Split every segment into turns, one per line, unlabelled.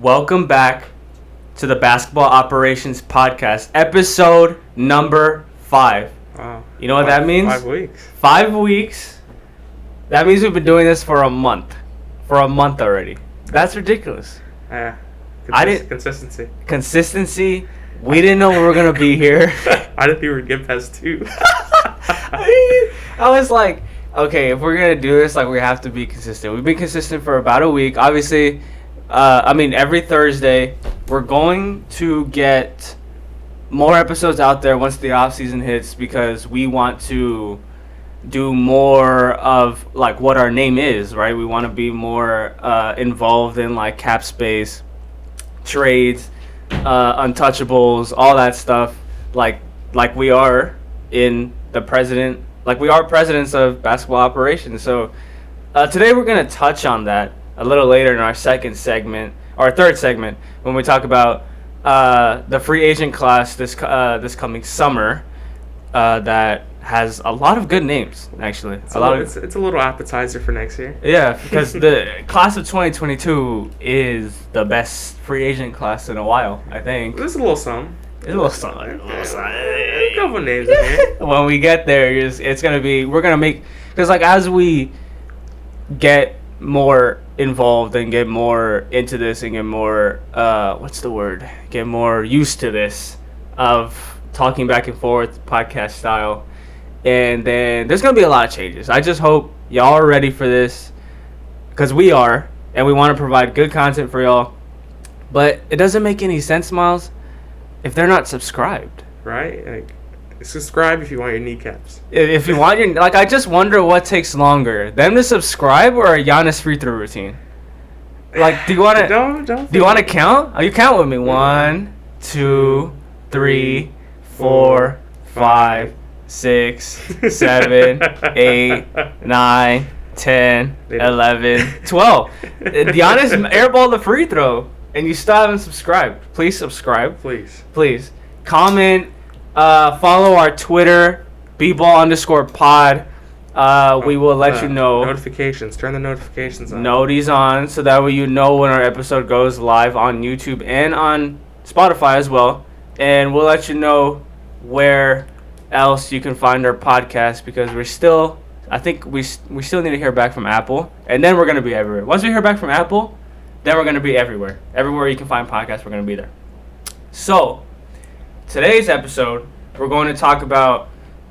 Welcome back to the Basketball Operations Podcast, episode number 5.
Wow.
You know what that means?
5 weeks.
5 weeks. That means we've been doing this for a month. For a month already. That's ridiculous.
Yeah. Consistency.
Consistency. We didn't know we were going to be here.
I didn't think we would get past 2.
I was like, okay, if we're going to do this, we have to be consistent. We've been consistent for about a week. Obviously, every Thursday, we're going to get more episodes out there once the offseason hits because we want to do more of, what our name is, right? We want to be more involved in, cap space, trades, untouchables, all that stuff, like we are in the president, we are presidents of basketball operations. So today we're going to touch on that a little later in our third segment, when we talk about the free agent class this coming summer that has a lot of good names, actually.
It's a little appetizer for next year.
Yeah, because the class of 2022 is the best free agent class in a while, I think.
There's a little some.
There's a little something.
A couple names in here.
When we get there, it's going to be, we're going to make, because as we get more involved and get more into this and get more get more used to this of talking back and forth podcast style, and then there's gonna be a lot of changes. I just hope y'all are ready for this, because we are, and we want to provide good content for y'all. But it doesn't make any sense, Miles, if they're not subscribed.
Right? Subscribe if you want your kneecaps.
If you want your, I just wonder what takes longer, them to subscribe or a Giannis free throw routine. Do you want to?
Don't.
Do you want to count? Oh, you count with me. 1, 2, 3, 4, 5, 6, 7, 8, 9, 10, 11, 12. Giannis airball the free throw, and you still haven't subscribed. Please subscribe. Please comment. Follow our Twitter, bball_pod. We will let you know.
Notifications. Turn the notifications on.
Noties on, so that way you know when our episode goes live on YouTube and on Spotify as well. And we'll let you know where else you can find our podcast, because we still need to hear back from Apple, and then we're going to be everywhere. Once we hear back from Apple, then we're going to be everywhere. Everywhere you can find podcasts, we're going to be there. So, today's episode, we're going to talk about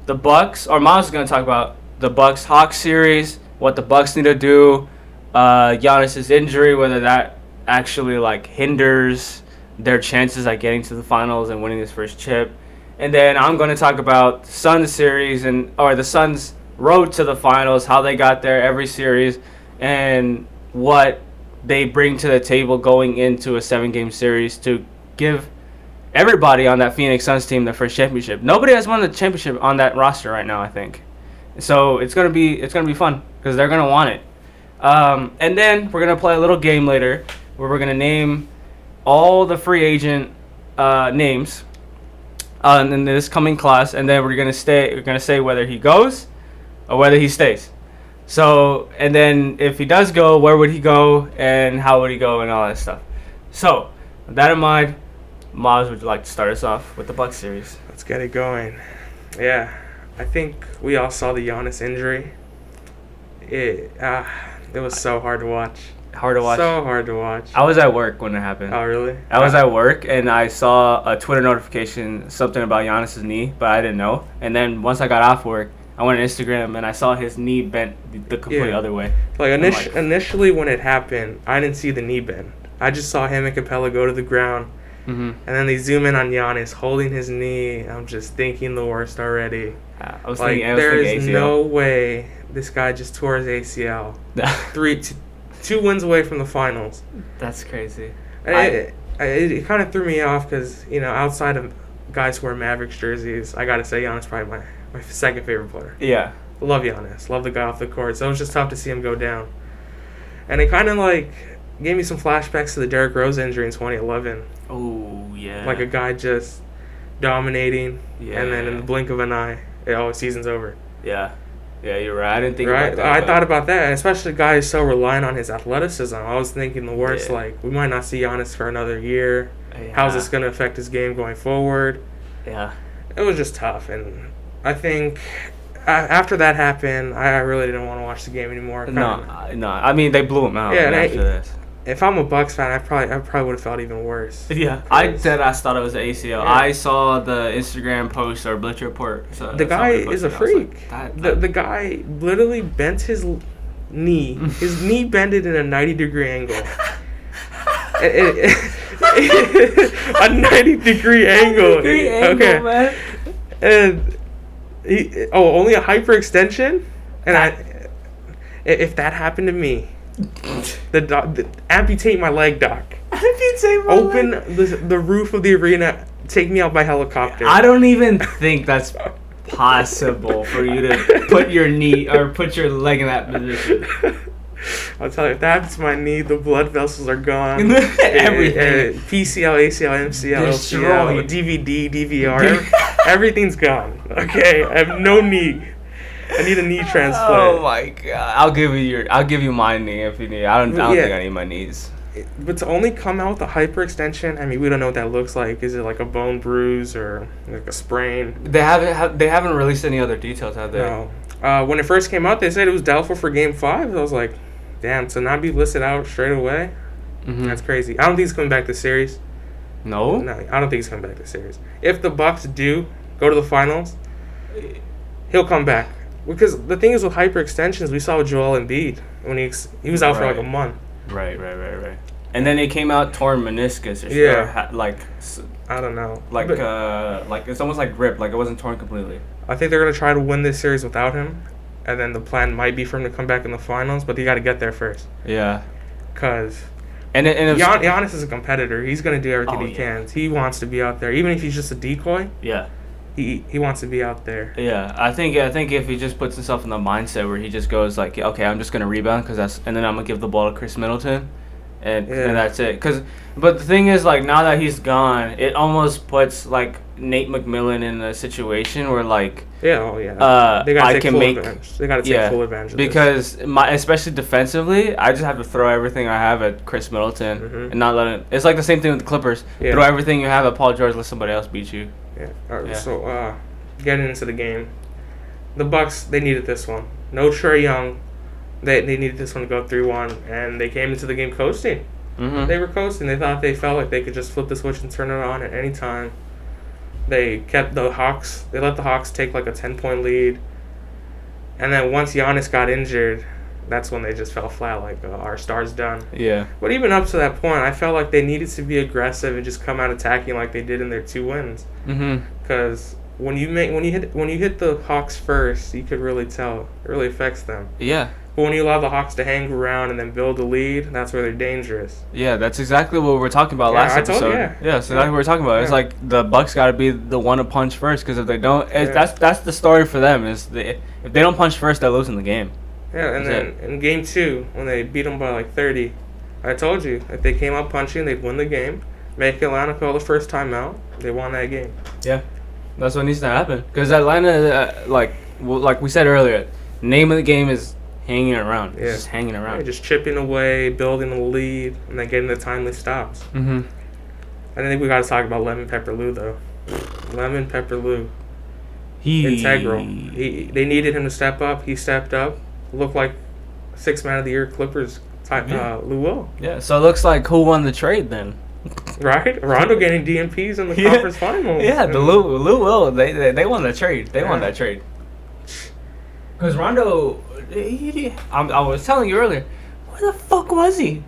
the Bucks, or Miles is going to talk about the Bucks-Hawks series, what the Bucks need to do, Giannis' injury, whether that actually hinders their chances at getting to the finals and winning this first chip. And then I'm going to talk about the Suns series, or the Suns' road to the finals, how they got there every series, and what they bring to the table going into a 7-game series to give everybody on that Phoenix Suns team their first championship. Nobody has won the championship on that roster right now, I think. So it's gonna be fun, because they're gonna want it. And then we're gonna play a little game later where we're gonna name all the free agent names in this coming class, and then we're gonna say whether he goes or whether he stays. So, and then if he does go, where would he go and how would he go and all that stuff. So, with that in mind, Miles, would you like to start us off with the Bucks series?
Let's get it going. Yeah, I think we all saw the Giannis injury. It was so hard to watch. So hard to watch.
I was at work when it happened.
Oh, really?
I was at work, and I saw a Twitter notification, something about Giannis' knee, but I didn't know. And then once I got off work, I went on Instagram, and I saw his knee bent the complete other way.
Initially when it happened, I didn't see the knee bend. I just saw him and Capella go to the ground.
Mm-hmm.
And then they zoom in on Giannis holding his knee. I'm just thinking the worst already. There is no way this guy just tore his ACL. 2 wins away from the finals.
That's crazy.
It kind of threw me off because, outside of guys who wear Mavericks jerseys, I got to say Giannis probably my second favorite player.
Yeah.
Love Giannis. Love the guy off the court. So it was just tough to see him go down. And it kind of gave me some flashbacks to the Derrick Rose injury in 2011.
Oh, yeah.
A guy just dominating, and then in the blink of an eye, season's over.
Yeah. Yeah, you're right. I didn't think about that.
I thought about that, and especially a guy is so reliant on his athleticism. I was thinking the worst, like, we might not see Giannis for another year. Yeah. How's this going to affect his game going forward?
Yeah.
It was just tough, and I think after that happened, I really didn't want to watch the game anymore.
No. I mean, they blew him out after this.
If I'm a Bucks fan, I probably would have felt even worse.
Yeah, I thought it was the ACL. Yeah. I saw the Instagram post or Bleacher Report. So
the guy is a freak. Like, the guy literally bent his knee. His knee bended in a 90-degree angle. A 90-degree angle. Okay. Man. And only a hyperextension? And if that happened to me, amputate my leg, doc.
Amputate my leg.
Open the roof of the arena. Take me out by helicopter.
I don't even think that's possible for you to put your knee or put your leg in that position.
I'll tell you, if that's my knee, the blood vessels are gone.
Everything.
PCL, ACL, MCL, LCL, DVD, DVR. Everything's gone. Okay, I have no knee. I need a knee transplant.
Oh my god! I'll give you my knee if you need. I don't think I need my knees.
But to only come out with a hyperextension, I mean, we don't know what that looks like. Is it like a bone bruise or like a sprain?
They haven't released any other details, have they?
No. When it first came out, they said it was doubtful for Game 5. I was like, damn, to not be listed out straight away? Mm-hmm. That's crazy. I don't think he's coming back to the series.
No,
I don't think he's coming back to the series. If the Bucks do go to the finals, he'll come back. Because the thing is with hyperextensions, we saw with Joel Embiid when he was out for like a month.
Right. And then it came out torn meniscus
I don't know.
Like it's almost like ripped, like it wasn't torn completely.
I think they're gonna try to win this series without him, and then the plan might be for him to come back in the finals, but they got to get there first.
Yeah.
Cause
and
Giannis is a competitor. He's gonna do everything he can. He wants to be out there, even if he's just a decoy.
Yeah.
He wants to be out there.
Yeah, I think if he just puts himself in the mindset where he just goes like, okay, I'm just gonna rebound and then I'm gonna give the ball to Chris Middleton, and that's it. But the thing is, like, now that he's gone, it almost puts like Nate McMillan in a situation where like
they gotta take full advantage. They gotta take full advantage of
because especially defensively, I just have to throw everything I have at Chris Middleton and not let it. It's like the same thing with the Clippers. Yeah. Throw everything you have at Paul George, let somebody else beat you.
Yeah. All right. Yeah. So, getting into the game, the Bucks, they needed this one. No Trae Young, they needed this one to go 3-1, and they came into the game coasting. Mm-hmm. They were coasting. They felt like they could just flip the switch and turn it on at any time. They kept the Hawks. They let the Hawks take like a 10-point lead, and then once Giannis got injured, that's when they just fell flat. Like our star's done.
Yeah.
But even up to that point, I felt like they needed to be aggressive and just come out attacking like they did in their 2 wins. Because when you hit the Hawks first, you could really tell it really affects them.
Yeah.
But when you allow the Hawks to hang around and then build a lead, that's where they're dangerous.
Yeah, that's exactly what we were talking about last episode. Yeah, so that's what we're talking about. It's like the Bucks got to be the one to punch first, because if they don't, that's the story for them. If they don't punch first, they're losing the game.
Yeah, and then in Game 2, when they beat them by like 30, I told you, if they came out punching, they'd win the game. Make Atlanta call the first timeout. They won that game.
Yeah, that's what needs to happen. Because Atlanta, like we said earlier, name of the game is hanging around. It's just hanging around.
Yeah, just chipping away, building a lead, and then getting the timely stops. Mm-hmm. I think we got to talk about Lemon Pepper Lou, though. Lemon Pepper Lou. Integral. They needed him to step up. He stepped up. Looked like 6th man of the year Clippers type Lou Will.
Yeah, so it looks like who won the trade then?
Right? Rondo getting DMPs in the conference finals.
Yeah, the Lou Will, they won the trade. They won that trade. Because Rondo, I was telling you earlier, where the fuck was he?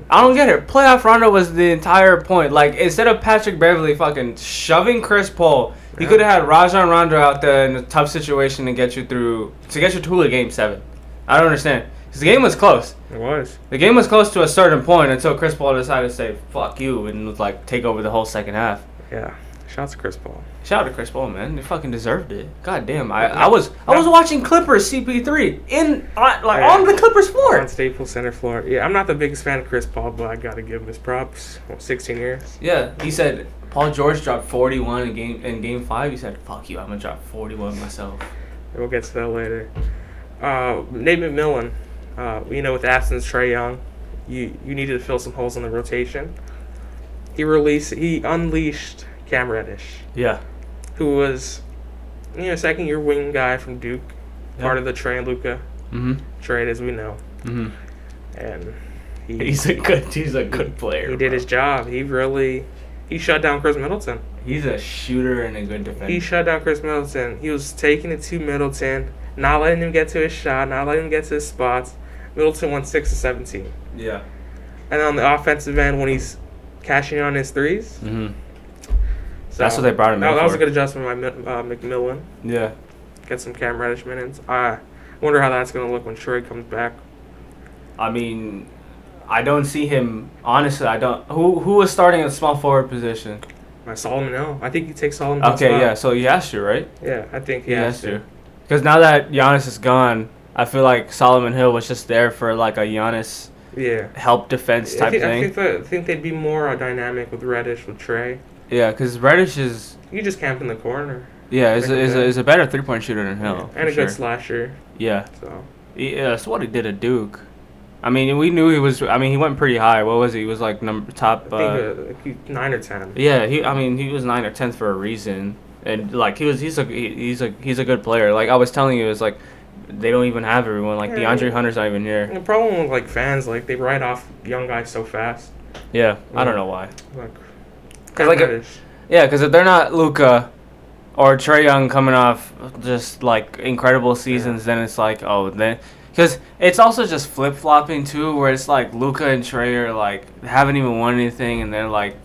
I don't get it. Playoff Rondo was the entire point. Like, instead of Patrick Beverly fucking shoving Chris Paul, he could have had Rajon Rondo out there in a tough situation to get you to a Game 7. I don't understand. Because the game was close.
It was.
The game was close to a certain point until Chris Paul decided to say, fuck you, and like take over the whole second half.
Yeah. Shout out to Chris Paul.
Shout out to Chris Paul, man. They fucking deserved it. God damn. I was watching Clippers CP3 on the Clippers floor.
On Staples Center floor. Yeah, I'm not the biggest fan of Chris Paul, but I gotta give him his props. 16 years.
Yeah, he said Paul George dropped 41 in game 5. He said, fuck you, I'm gonna drop 41 myself.
We'll get to that later. Nate McMillan. With the absence of Trae Young, you needed to fill some holes in the rotation. He unleashed Cam Reddish.
Yeah.
Who was, second year wing guy from Duke, part of the Trae and Luka trade, as we know.
Mm-hmm.
And
he's a good player.
He did his job. He shut down Chris Middleton.
He's a shooter and a good defender.
He shut down Chris Middleton. He was taking it to Middleton, not letting him get to his shot, not letting him get to his spots. Middleton won 6 of 17.
Yeah.
And on the offensive end, when he's cashing on his threes.
Mm-hmm. So that's what they brought him in for.
That was a good adjustment by McMillan.
Yeah.
Get some Cam Reddish minutes. I wonder how that's going to look when Troy comes back.
I mean, I don't see him. Honestly, I don't. Who was starting at small forward position?
Solomon Hill. I think he takes Solomon.
Okay, yeah. So he has to, right?
Yeah, I think he has to.
Because now that Giannis is gone, I feel like Solomon Hill was just there for like a Giannis help defense type thing.
I think they'd be more dynamic with Reddish, with Trae.
Yeah, because Reddish is...
You just camp in the corner.
Yeah, is a better three-point shooter than Hill.
Yeah. And a good slasher.
Yeah. That's what he did at Duke. I mean, we knew he was... I mean, he went pretty high. What was he? He was like top...
I think 9 or 10.
Yeah, he was 9 or 10 for a reason. And like he's a good player. Like I was telling you, it's like they don't even have everyone. Like DeAndre Hunter's not even here.
The problem with like fans, like they write off young guys so fast.
Yeah, I don't know why.
Because
if they're not Luka or Trae Young coming off just like incredible seasons, then it's like because it's also just flip flopping too, where it's like Luka and Trae are like haven't even won anything, and they're like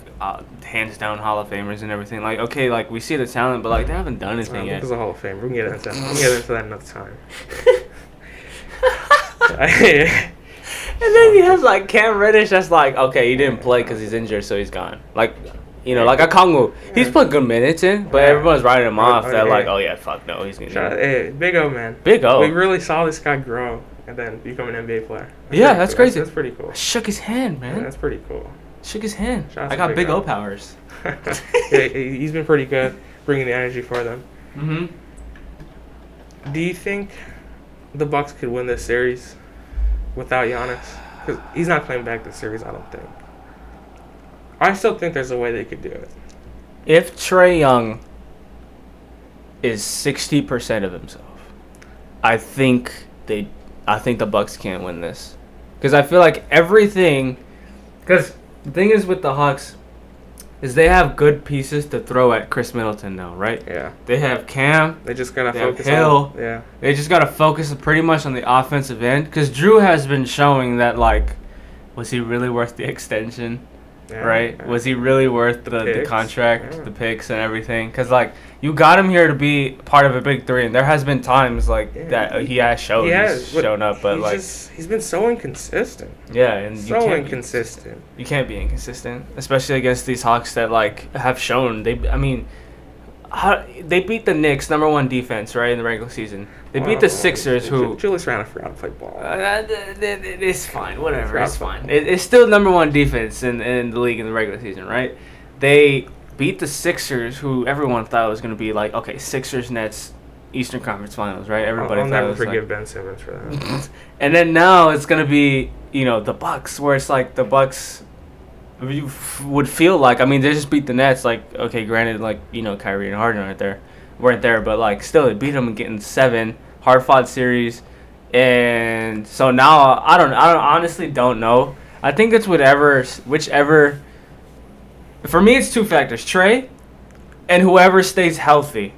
hands down Hall of Famers and everything. Like okay, like we see the talent, but like they haven't done anything yet.
Luka's a Hall of Famer. We can get into that. Another time.
And then he has like Cam Reddish. That's like okay, he didn't play because he's injured, so he's gone. Like. Like a Kongu. He's put good minutes in, but everyone's writing him off. They're like, oh, yeah, fuck no, he's going to
Big O, man.
Big O.
We really saw this guy grow and then become an NBA player.
That's crazy.
That's pretty cool.
I shook his hand, man.
Yeah, that's pretty cool.
Shook his hand. I got Big O powers.
He's been pretty good bringing the energy for them.
Mm-hmm.
Do you think the Bucks could win this series without Giannis? Because he's not coming back this series, I don't think. I still think there's a way they could do it.
If Trae Young is 60% of himself, I think the Bucks can't win this. Because I feel like everything... Because the thing is with the Hawks is they have good pieces to throw at Chris Middleton now, right?
Yeah.
They have Cam.
They just got to focus
Hill.
Yeah.
They just got to focus pretty much on the offensive end. Because Drew has been showing that, like, was he really worth the extension? Yeah, right? Yeah. Was he really worth the contract, the picks, and everything? Because, like, you got him here to be part of a big three, and there has been times, like, that he has shown up, but, like...
he's been so inconsistent.
Yeah, and
inconsistent.
You can't be inconsistent, especially against these Hawks that, like, have shown... They beat the Knicks, #1 defense, right, in the regular season. They beat the Sixers, who...
Julius Randle forgot to play ball.
It's fine, whatever, it's fine. It's still #1 defense in the league in the regular season, right? They beat the Sixers, who everyone thought was going to be like, okay, Sixers, Nets, Eastern Conference Finals, right? Everybody
I'll
thought
never forgive Ben Simmons for that.
And then now it's going to be, the Bucks, where it's like the Bucks... You would feel like, I mean, they just beat the Nets. Like, okay, granted, like, Kyrie and Harden weren't there, but like, still, they beat them and getting 7 hard-fought series, and so now I honestly don't know. I think it's whichever. For me, it's 2 factors: Trae, and whoever stays healthy.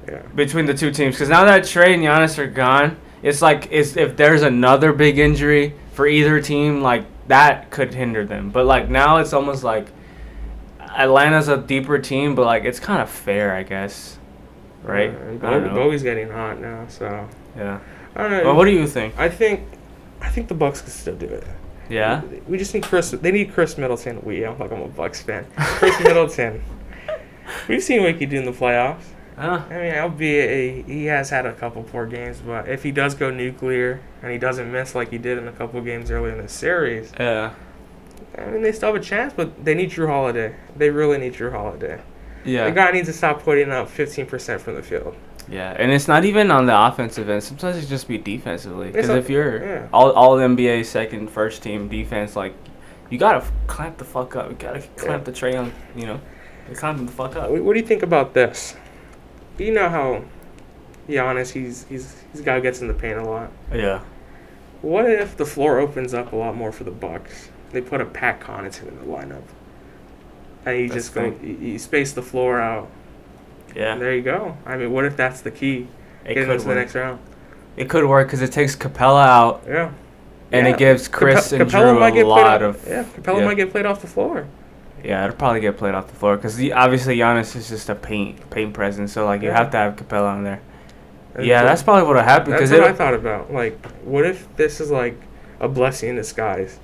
Yeah. Between
the two teams, because now that Trae and Giannis are gone, it's like if there's another big injury for either team, like. That could hinder them. But, like, now it's almost like Atlanta's a deeper team, but, like, it's kind of fair, I guess. Right?
Bogey's getting hot now, so.
Yeah.
I don't know.
Well, what do you think?
I think the Bucks can still do it.
Yeah?
We just need They need Chris Middleton. I'm a Bucks fan. Chris Middleton. We've seen what he can do in the playoffs. I mean, he has had a couple poor games, but if he does go nuclear and he doesn't miss like he did in a couple games earlier in the series,
I
mean, they still have a chance, but they need Drew Holiday. They really need Drew Holiday.
Yeah.
The guy needs to stop putting up 15% from the field.
Yeah, and it's not even on the offensive end. Sometimes it just be defensively. Because if you're all NBA second, first team defense, like, you got to clamp the fuck up. You got to clamp the tray on, clamp them the fuck up.
What do you think about this? You know how Giannis, he's a guy who gets in the paint a lot.
Yeah.
What if the floor opens up a lot more for the Bucks? They put a Pat Connaughton in the lineup. And you space the floor out.
Yeah.
And there you go. I mean, what if that's the key? Getting into the next round.
It could work because it takes Capella out.
Yeah.
And it gives Chris and Drew a lot of...
Yeah, Capella might get played off the floor.
Yeah, it'll probably get played off the floor because obviously Giannis is just a paint presence. So, like, you have to have Capella on there. That's probably what'll happen.
That's what I thought about. Like, what if this is, like, a blessing in disguise?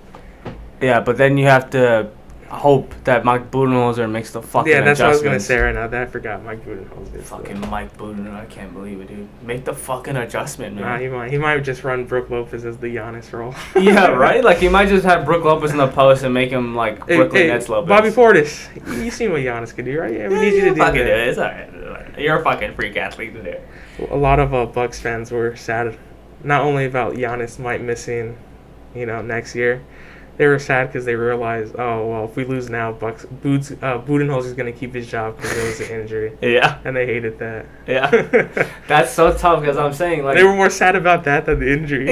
Yeah, but then you have to hope that Mike Budenholzer makes the fucking adjustments.
Yeah, that's what I was going to say right now. I forgot Mike Budenholzer.
Fucking Mike Budenholzer. I can't believe it, dude. Make the fucking adjustment, man.
Nah, he might just run Brook Lopez as the Giannis role.
Yeah, right? Like, he might just have Brook Lopez in the post and make him, like, Brooklyn Nets Lopez.
Bobby Portis. You seen what Giannis can do, right? Yeah, we need you to do that.
It's all right. You're a fucking freak athlete to do.
A lot of Bucks fans were sad, not only about Giannis might missing, next year. They were sad because they realized, oh, well, if we lose now, Budenholzer's going to keep his job because there was an injury.
Yeah.
And they hated that.
Yeah. That's so tough because I'm saying, like...
They were more sad about that than the injury.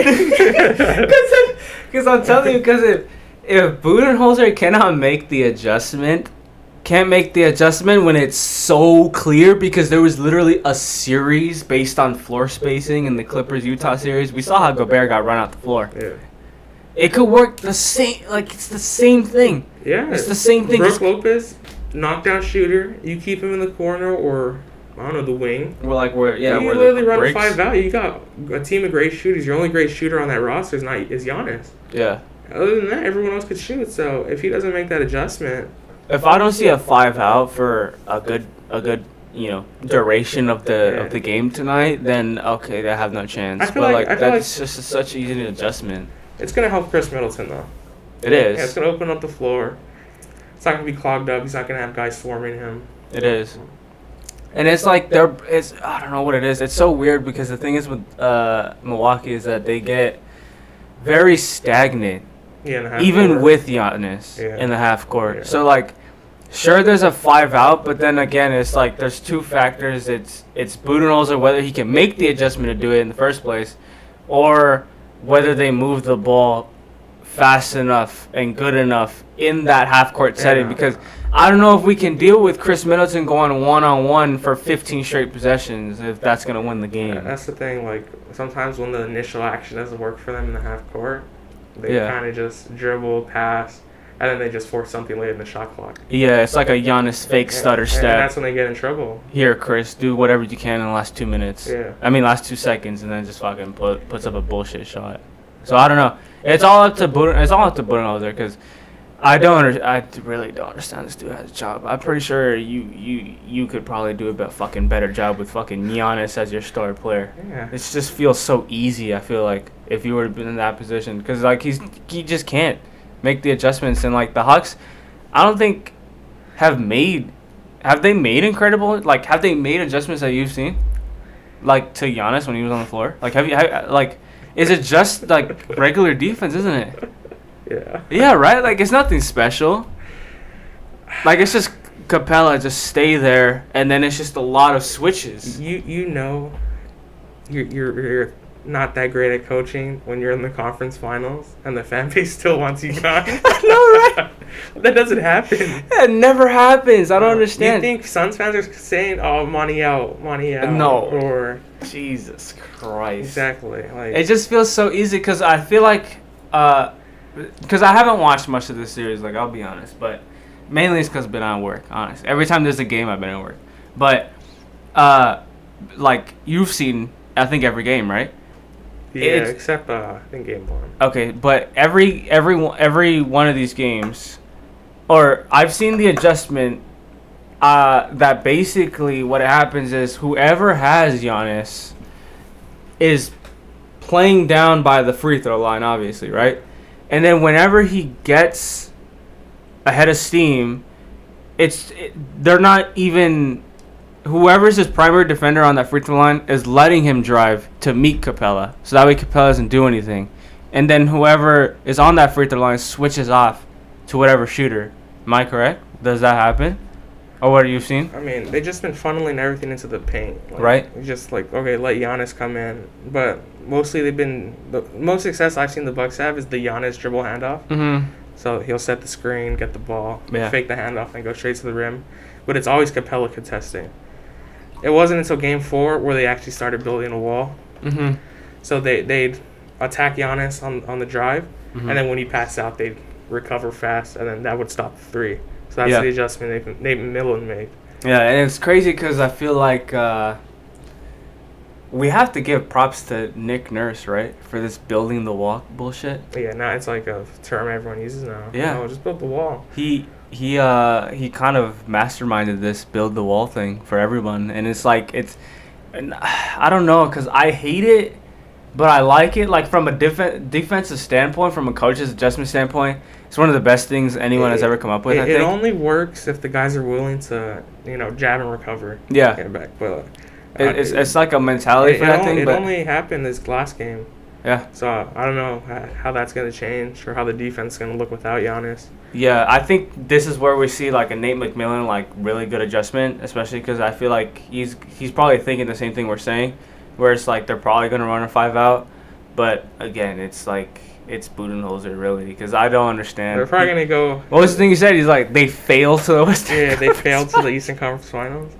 Because I'm telling you, because if Budenholzer cannot make the adjustment, can't make the adjustment when it's so clear, because there was literally a series based on floor spacing in the Clippers-Utah series. We saw how Gobert got run out the floor.
Yeah.
It could work the same, like, it's the same thing.
Yeah.
It's the same thing.
Brook Lopez, knockdown shooter. You keep him in the corner or, I don't know, the wing.
You
literally run a 5 out. You got a team of great shooters. Your only great shooter on that roster is Giannis.
Yeah.
Other than that, everyone else could shoot. So if he doesn't make that adjustment...
If I don't see a 5 out for a good duration of the game tonight, then okay, they have no chance. That's just such an easy adjustment.
It's gonna help Chris Middleton though.
It is.
Yeah, it's gonna open up the floor. It's not gonna be clogged up. He's not gonna have guys swarming him.
It is. And it's like I don't know what it is. It's so weird because the thing is with Milwaukee is that they get very stagnant.
Yeah,
even with Giannis in the half court. Yeah. So, like, sure, there's a 5 out, but then again, it's like there's two factors. It's Budenholzer, whether he can make the adjustment to do it in the first place, or whether they move the ball fast enough and good enough in that half court setting. Because I don't know if we can deal with Chris Middleton going 1-on-1 for 15 straight possessions if that's going to win the game.
Yeah, that's the thing. Like, sometimes when the initial action doesn't work for them in the half court, they kind of just dribble, pass, and then they just force something late in the shot clock.
Yeah, it's like a Giannis fake stutter step.
And that's when they get in trouble.
Here, Chris, do whatever you can in the last 2 minutes.
Yeah.
Last 2 seconds, and then just fucking puts up a bullshit shot. So I don't know. It's all up to Budenholzer because I really don't understand this dude has a job. I'm pretty sure you could probably do a fucking better job with fucking Giannis as your star player.
Yeah.
It just feels so easy. I feel like if you were to be in that position, because like he just can't make the adjustments, and like the Hawks, I don't think have they made adjustments that you've seen, like to Giannis when he was on the floor? Like is it just like regular defense, isn't it?
Yeah.
Yeah, right? Like, it's nothing special. Like, it's just Capella just stay there, and then it's just a lot of switches.
You're not that great at coaching when you're in the conference finals, and the fan base still wants you gone.
I know, right?
That doesn't happen.
That never happens. I don't understand.
You think Suns fans are saying, "Oh, money out"?
No.
Or
Jesus Christ.
Exactly. Like,
it just feels so easy because I feel like, because I haven't watched much of this series. Like, I'll be honest, but mainly it's because I've been at work. Honest. Every time there's a game, I've been at work. But, like you've seen, I think every game, right?
Yeah, except I think game 1.
Okay, but every one of these games, or I've seen the adjustment that basically what happens is whoever has Giannis is playing down by the free throw line, obviously, right? And then whenever he gets ahead of steam, they're not even whoever's his primary defender on that free throw line is letting him drive to meet Capella. So that way Capella doesn't do anything. And then whoever is on that free throw line switches off to whatever shooter. Am I correct? Does that happen? Or what have you seen?
I mean, they've just been funneling everything into the paint. Like,
right?
Just like, okay, let Giannis come in. But mostly the most success I've seen the Bucks have is the Giannis dribble handoff.
Mm-hmm.
So he'll set the screen, get the ball,
yeah.
fake the handoff, and go straight to the rim. But it's always Capella contesting. It wasn't until Game 4 where they actually started building a wall.
Mm-hmm.
So they'd attack Giannis on the drive,
mm-hmm.
and then when he passed out, they'd recover fast, and then that would stop the three. So that's the adjustment Nate McMillan made.
Yeah, and it's crazy because I feel like we have to give props to Nick Nurse, right, for this building the wall bullshit.
Yeah, now it's like a term everyone uses now.
Yeah.
No, just build the wall.
He kind of masterminded this build the wall thing for everyone, and it's like I don't know, because I hate it, but I like it. Like from a defensive standpoint, from a coach's adjustment standpoint, it's one of the best things anyone has ever come up with. I think
it only works if the guys are willing to, jab and recover.
Yeah.
Get it back, but
it's like a mentality for that thing.
It
but
only happened this last game.
Yeah.
So I don't know how that's gonna change or how the defense is gonna look without Giannis.
Yeah, I think this is where we see like a Nate McMillan like really good adjustment, especially because I feel like he's probably thinking the same thing we're saying, where it's like they're probably gonna run a 5 out, but again, it's like it's Budenholzer really, because I don't understand.
They're probably gonna go.
What was the thing he said? He's like they failed to the Western.
Yeah, they failed to the Eastern Conference Finals.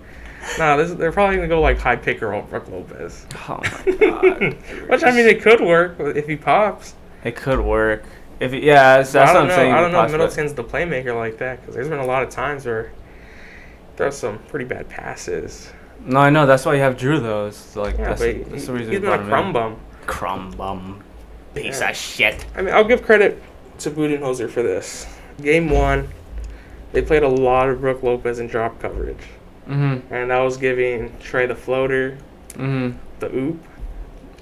No, they're probably gonna go like high pick or Brook Lopez.
Oh my god!
Which I mean, it could work if he pops.
It could work. That's what I'm saying.
I don't know if Middleton's the playmaker like that, because there's been a lot of times where he throws some pretty bad passes.
No, I know. That's why you have Drew, though. It's like,
that's the reason he's been a crumb bum.
Crumb bum. Piece of shit.
I mean, I'll give credit to Budenholzer for this. Game 1, they played a lot of Brook Lopez in drop coverage.
Mm-hmm.
And that was giving Trey the floater,
mm-hmm.
the oop.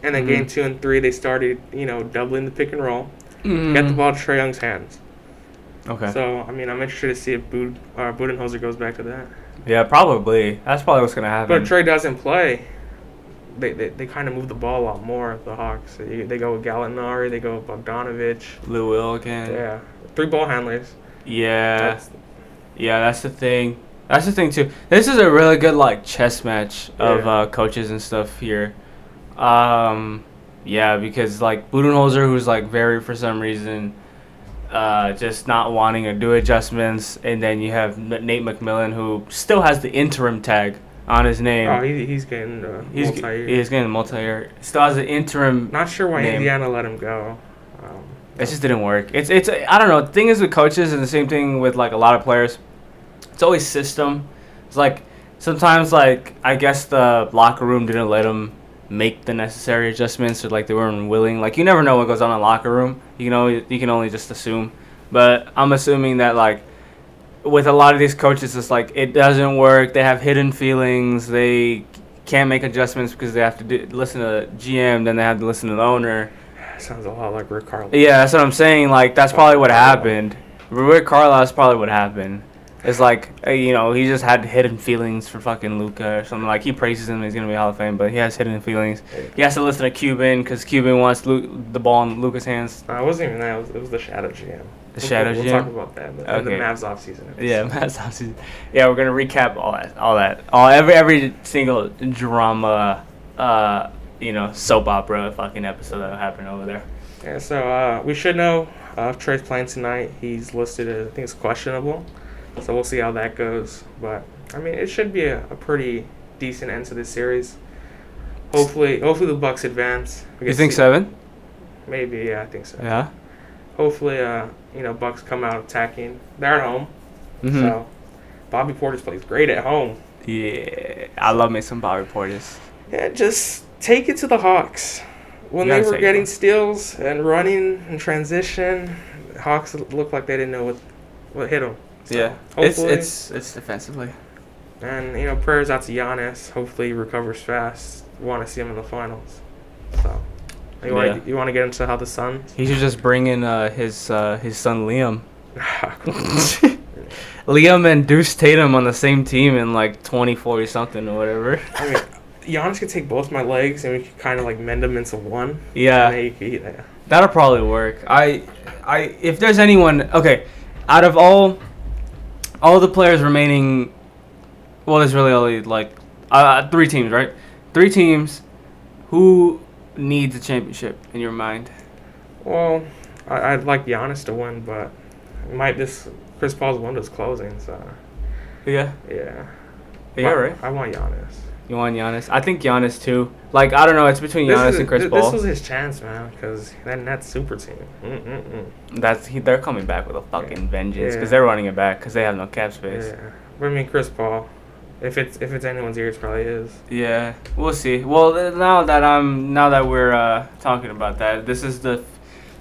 And then Game 2 and 3, they started, doubling the pick and roll.
Mm-hmm.
Get the ball to Trae Young's hands.
Okay.
So, I mean, I'm interested to see if Budenholzer goes back to that.
Yeah, probably. That's probably what's going to happen.
But if Trae doesn't play, they kind of move the ball a lot more, the Hawks. They go with Gallinari, they go with Bogdanovich.
Lou Will again.
Yeah. 3 ball handlers.
Yeah. That's the thing. That's the thing, too. This is a really good, like, chess match of coaches and stuff here. Yeah, because, like, Budenholzer, who's, like, very, for some reason, just not wanting to do adjustments. And then you have Nate McMillan, who still has the interim tag on his name.
Oh, he's getting multi-year.
He's getting multi-year. Still has the interim
Not sure why
name.
Indiana let him go.
It just didn't work. It's I don't know. The thing is with coaches, and the same thing with, like, a lot of players, it's always system. It's, like, sometimes, like, I guess the locker room didn't let them make the necessary adjustments, or like they weren't willing. Like, you never know what goes on in the locker room. You can only just assume. But I'm assuming that, like, with a lot of these coaches, it's like it doesn't work. They have hidden feelings. They can't make adjustments because they have to listen to the GM, then they have to listen to the owner.
Sounds a lot like Rick Carlisle.
Yeah, that's what I'm saying. Like, that's probably what happened. Rick Carlisle is probably what happened. It's like, he just had hidden feelings for fucking Luka or something. Like, he praises him, he's going to be Hall of Fame, but he has hidden feelings. He has to listen to Cuban because Cuban wants the ball in Luka's hands.
No, it wasn't even that. It was the Shadow GM.
GM?
We'll talk about that in the Mavs offseason episode.
Yeah, Mavs offseason. Yeah, we're going to recap all that. Every single drama, soap opera fucking episode that happened over there.
Yeah, so we should know if Trey's playing tonight. He's listed as, I think it's questionable. So we'll see how that goes. But, I mean, it should be a pretty decent end to this series. Hopefully the Bucks advance.
You think 7?
Maybe, yeah, I think so.
Yeah?
Hopefully, Bucks come out attacking. They're at home.
Mm-hmm.
So, Bobby Portis plays great at home.
Yeah, I love me some Bobby Portis.
Yeah, just take it to the Hawks. When they were getting steals and running in transition, Hawks looked like they didn't know what hit them. So
yeah, it's defensively.
And, prayers out to Giannis. Hopefully he recovers fast. We want to see him in the finals. So, you want to get into how the Suns?
He should just bring in his son Liam. Liam and Deuce Tatum on the same team in like 2040 something or whatever.
I mean, Giannis could take both my legs and we could kind of like mend them into one.
Yeah.
And then you could eat that.
That'll probably work. If there's anyone, okay, out of all the players remaining, well, there's really only like 3 teams, right? 3 teams. Who needs a championship in your mind?
Well, I'd like Giannis to win, but this Chris Paul's window's closing, so.
Yeah.
Yeah.
Yeah, right.
I want Giannis.
You want Giannis? I think Giannis too. Like, I don't know. It's between Giannis and Chris Paul.
This was his chance, man, because that super team.
They're coming back with a fucking vengeance because they're running it back because they have no cap space.
Yeah, but I mean Chris Paul. If it's anyone's ear, it probably is.
Yeah, we'll see. Well, now that we're talking about that, this is the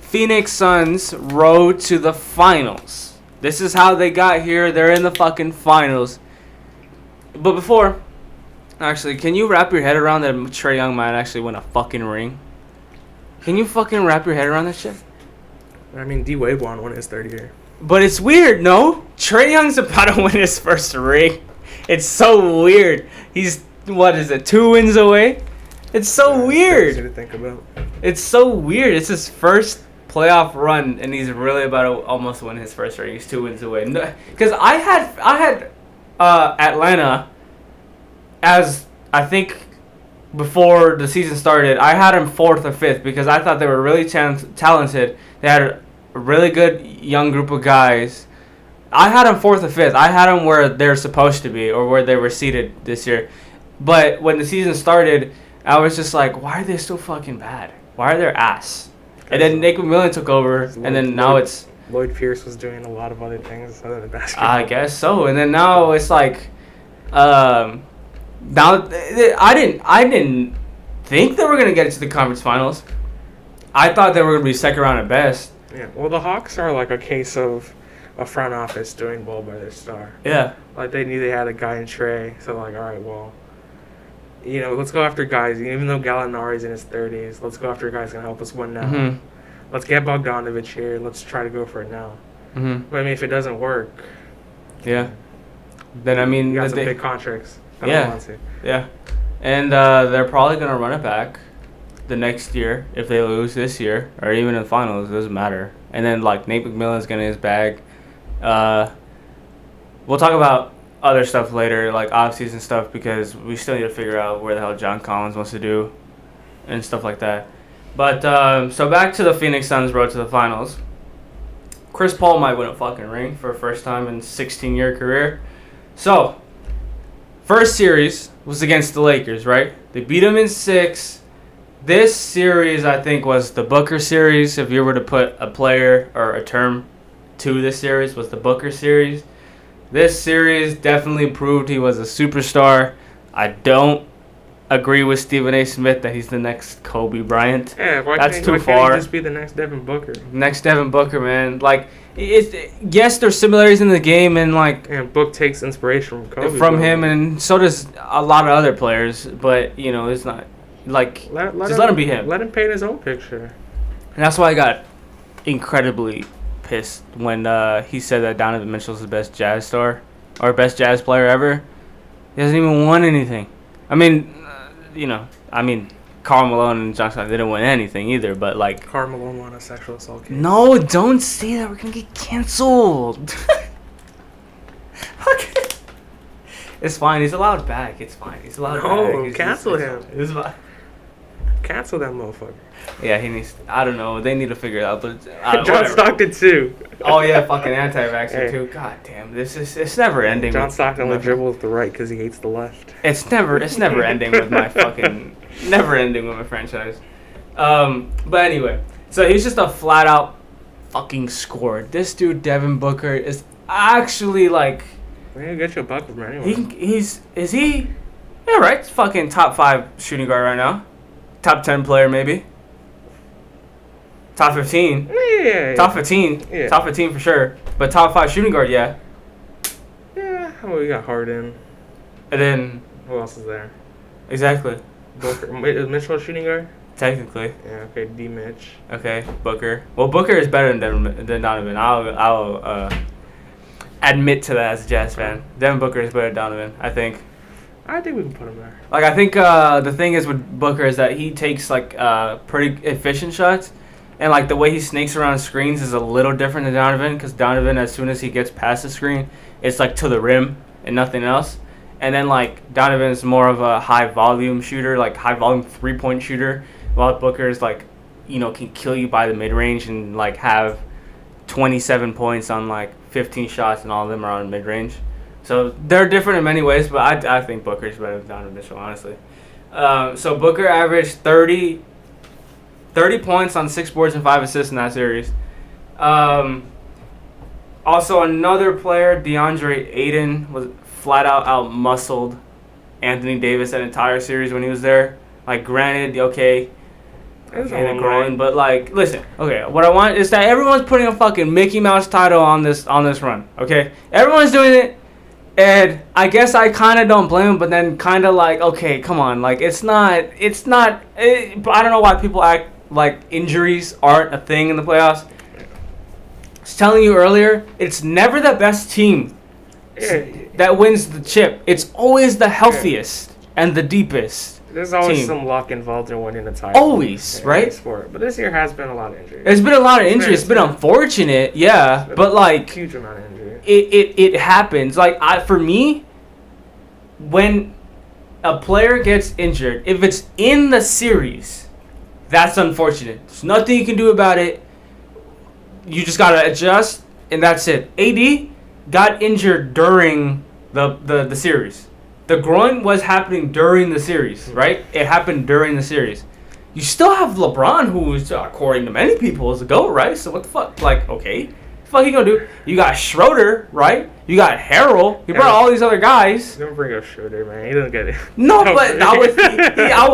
Phoenix Suns' road to the finals. This is how they got here. They're in the fucking finals. But before, actually, can you wrap your head around that Trae Young might actually win a fucking ring? Can you fucking wrap your head around that shit?
I mean, D-Wade won his third year.
But it's weird, no? Trae Young's about to win his first ring. It's so weird. He's, 2 wins away? It's so weird.
Crazy to think about.
It's so weird. It's his first playoff run, and he's really about to almost win his first ring. He's 2 wins away. Because I had Atlanta as, I think, before the season started, I had him 4th or 5th because I thought they were really talented. They had a really good young group of guys. I had them 4th or 5th. I had them where they're supposed to be or where they were seated this year. But when the season started, I was just like, why are they so fucking bad? Why are they ass? And then Nick McMillan took over, and then now it's...
Lloyd Pierce was doing a lot of other things other than basketball.
I guess so. And then now it's like... now, I didn't think they were going to get to the conference finals. I thought they were going to be second round at best.
Yeah, well, the Hawks are like a case of a front office doing well by their star.
Yeah.
Like, they knew they had a guy in Trae, so like, all right, well, let's go after guys. Even though Gallinari's in his 30s, let's go after guys going to help us win now. Mm-hmm. Let's get Bogdanovich here. Let's try to go for it now. Mm-hmm. But, I mean, if it doesn't work...
Yeah. Then, I mean...
You got some big contracts.
Yeah. And they're probably going to run it back the next year if they lose this year, or even in the finals. It doesn't matter. And then, like, Nate McMillan's getting his bag. We'll talk about other stuff later, like offseason stuff, because we still need to figure out where the hell John Collins wants to do and stuff like that. But, so back to the Phoenix Suns' road to the finals. Chris Paul might win a fucking ring for the first time in 16-year career. So, first series was against the Lakers, right? They beat them in 6. This series, I think, was the Booker series. If you were to put a player or a term to this series, was the Booker series. This series definitely proved he was a superstar. I don't agree with Stephen A. Smith that he's the next Kobe Bryant.
Yeah,
that's too far.
Can't he just be the next Devin Booker?
Next Devin Booker, man. Like, yes, there's similarities in the game, and like,
and Book takes inspiration from Kobe.
From him, and so does a lot of other players. But it's not like let him be him.
Let him paint his own picture.
And that's why I got incredibly pissed when he said that Donovan Mitchell's the best Jazz star or best Jazz player ever. He hasn't even won anything. I mean, Karl Malone and John Stockton didn't win anything either, but like...
Karl Malone won a sexual assault case.
No, don't say that. We're going to get canceled. Okay. It's fine. He's allowed back. It's fine. He's allowed back.
No, cancel him.
It's fine.
Cancel that motherfucker.
Yeah, he needs... I don't know. They need to figure it out, but...
John Stockton, too.
Oh, yeah, fucking anti-vaxxer, too. God damn. It's never ending.
John Stockton will dribble with the right because he hates the left.
It's never ending with my fucking... Never ending with my franchise. But anyway. So he's just a flat-out fucking scorer. This dude, Devin Booker, is actually, like...
Well, get you a bucket from anyone.
Is he... Yeah, right. Fucking top 5 shooting guard right now. Top 10 player, maybe. Top 15.
Yeah.
Top 15. Yeah. Top 15 for sure. But top 5 shooting guard, yeah.
Yeah. Well, we got Harden.
And then...
Who else is there?
Exactly.
Booker. Is Mitchell a shooting guard?
Technically.
Yeah, okay. D-Mitch.
Okay, Booker. Well, Booker is better than Donovan. admit to that as a Jazz fan. Devin Booker is better than Donovan, I think.
I think we can put him there.
Like, I think the thing is with Booker is that he takes, like, pretty efficient shots. And, like, the way he snakes around screens is a little different than Donovan. Because Donovan, as soon as he gets past the screen, it's, like, to the rim and nothing else. And then, like, Donovan's more of a high-volume shooter, like, high-volume three-point shooter. While Booker's, like, can kill you by the mid-range and, like, have 27 points on, like, 15 shots, and all of them are on mid-range. So they're different in many ways, but I think Booker's better than Donovan Mitchell, honestly. So Booker averaged 30 points on 6 boards and 5 assists in that series. Also, another player, DeAndre Ayton, was flat-out out-muscled Anthony Davis that entire series when he was there. Like, granted, okay, they're growing, but, like, listen, okay, what I want is that everyone's putting a fucking Mickey Mouse title on this run, okay? Everyone's doing it, and I guess I kind of don't blame them, but then kind of like, okay, come on, like, I don't know why people act like injuries aren't a thing in the playoffs. I was telling you earlier, it's never the best team that wins the chip. It's always the healthiest and the deepest.
There's always some luck involved in winning the title.
Always, right?
Sport. But this year has been a lot of injuries.
There's been a lot of injuries. It's been unfortunate, yeah. But, like,
huge amount of injuries.
It happens. Like, for me, when a player gets injured, if it's in the series, that's unfortunate. There's nothing you can do about it. You just got to adjust, and that's it. AD got injured during the series. The groin was happening during the series, right? It happened during the series. You still have LeBron, who is, according to many people, is the GOAT, right? So what the fuck? Like, okay. What the fuck you gonna do? You got Schroeder, right? You got Harrell. You brought all these other guys.
Don't bring up Schroeder, man. He doesn't get it.
No, but I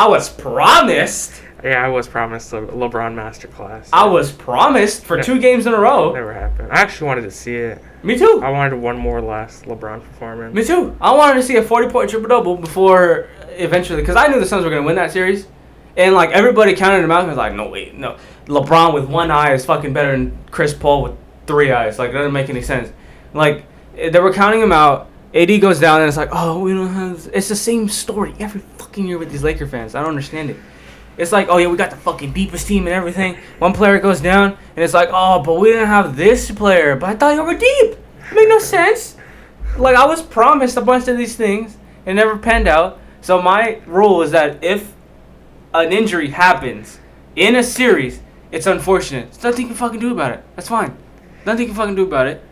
was promised.
Yeah, I was promised a LeBron masterclass.
I was promised for 2 games in a row.
Never happened. I actually wanted to see it.
Me too.
I wanted one more last LeBron performance.
Me too. I wanted to see a 40-point triple-double before eventually, because I knew the Suns were going to win that series. And, like, everybody counted him out and was like, no, wait, no. LeBron with 1 eye is fucking better than Chris Paul with 3 eyes. Like, that doesn't make any sense. Like, they were counting him out. AD goes down and it's like, oh, we don't have... It's the same story every fucking year with these Laker fans. I don't understand it. It's like, oh, yeah, we got the fucking deepest team and everything. One player goes down, and it's like, oh, but we didn't have this player. But I thought you were deep. It made no sense. Like, I was promised a bunch of these things. It never panned out. So my rule is that if an injury happens in a series, it's unfortunate. There's nothing you can fucking do about it. That's fine. Nothing you can fucking do about it.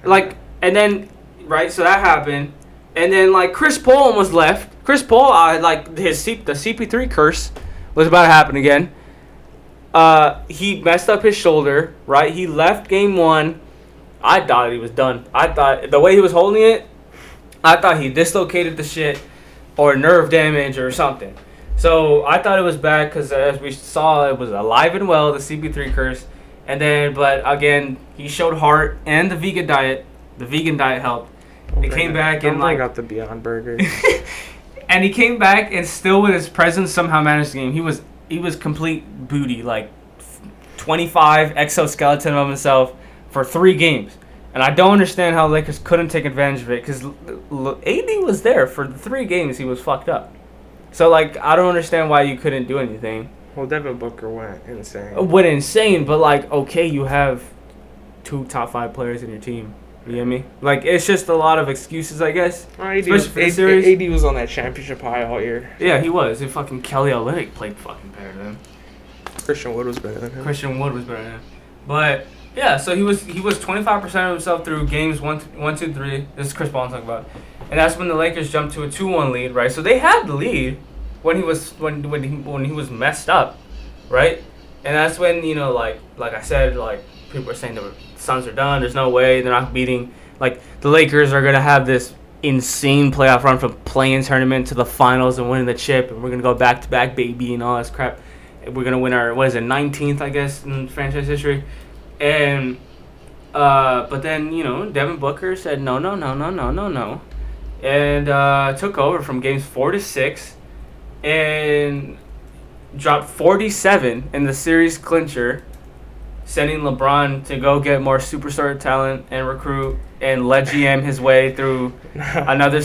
Like, and then, right, so that happened. And then, like, Chris Paul almost left. Chris Paul, the CP3 curse was about to happen again. He messed up his shoulder, right? He left game 1. I thought he was done. I thought the way he was holding it, I thought he dislocated the shit or nerve damage or something. So I thought it was bad because as we saw, it was alive and well, the CP3 curse. And then, but again, he showed heart and the vegan diet. The vegan diet helped. He came back and like
got the Beyond Burger.
And he came back and still with his presence somehow managed the game. He was complete booty, like 25 exoskeleton of himself for 3 games. And I don't understand how the Lakers couldn't take advantage of it because AD was there for the 3 games he was fucked up. So, like, I don't understand why you couldn't do anything.
Well, Devin Booker went insane.
But, like, okay, you have 2 top 5 players in your team. You get me? Like, it's just a lot of excuses, I guess.
Especially for the series. AD was on that championship high all year.
Yeah, he was. And fucking Kelly Olynyk played fucking better than him.
Christian Wood was better than him.
But, yeah, so he was 25% of himself through games 1, 2, 3. This is Chris Paul I'm talking about. And that's when the Lakers jumped to a 2-1 lead, right? So they had the lead when he was messed up, right? And that's when, you know, like I said, like, people are saying the Suns are done. There's no way they're not beating. Like, the Lakers are going to have this insane playoff run from play-in tournament to the finals and winning the chip. And we're going to go back-to-back, baby, and all this crap. And we're going to win our, 19th, I guess, in franchise history. And, but then, you know, Devin Booker said no. And took over from games 4 to 6 and dropped 47 in the series clincher. sending LeBron to go get more superstar talent and recruit and let GM his way through another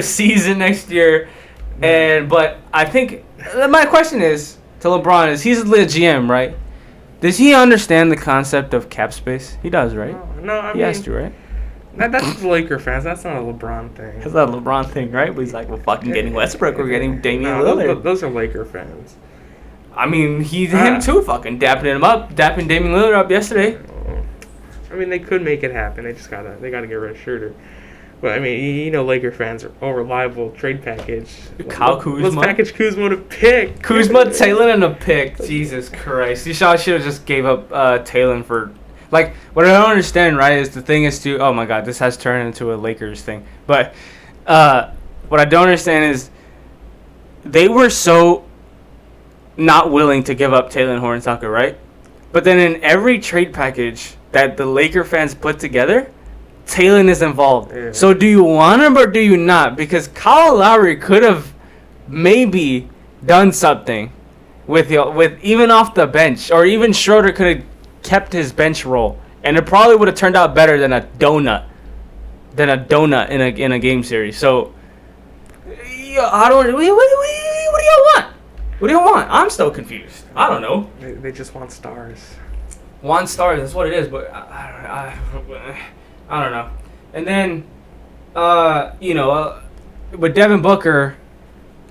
season next year. But I think my question is to LeBron is he's a lit GM, right? Does he understand the concept of cap space? He does, right?
No, I mean,
he has to, right?
That's the Laker fans. That's not a LeBron thing.
That's not a LeBron thing, right? But he's like, we're fucking getting Westbrook. We're getting Damian Lillard.
Those are Laker fans.
I mean, him too, fucking dapping Damian Lillard up yesterday.
I mean, they could make it happen. They gotta get rid of Schroeder. But I mean, Laker fans are reliable trade package.
Kyle Kuzma.
Let's package Kuzma to pick.
Kuzma, Taylor, and a pick. Jesus Christ. You should have just gave up Taylor for. Like, what I don't understand, right, is the thing is to. Oh my God, this has turned into a Lakers thing. But what I don't understand is they were so not willing to give up Taylor and Horton-Tucker, right? But then in every trade package that the Laker fans put together, Taylor is involved. Yeah. So do you want him or do you not? Because Kyle Lowry could have maybe done something with even off the bench, or even Schroeder could have kept his bench role, and it probably would have turned out better than a donut in a game series. So I don't. What do y'all want? What do you want? I'm still confused. I don't know.
They just want stars.
Want stars, that's what it is. But I don't know. And then, with Devin Booker,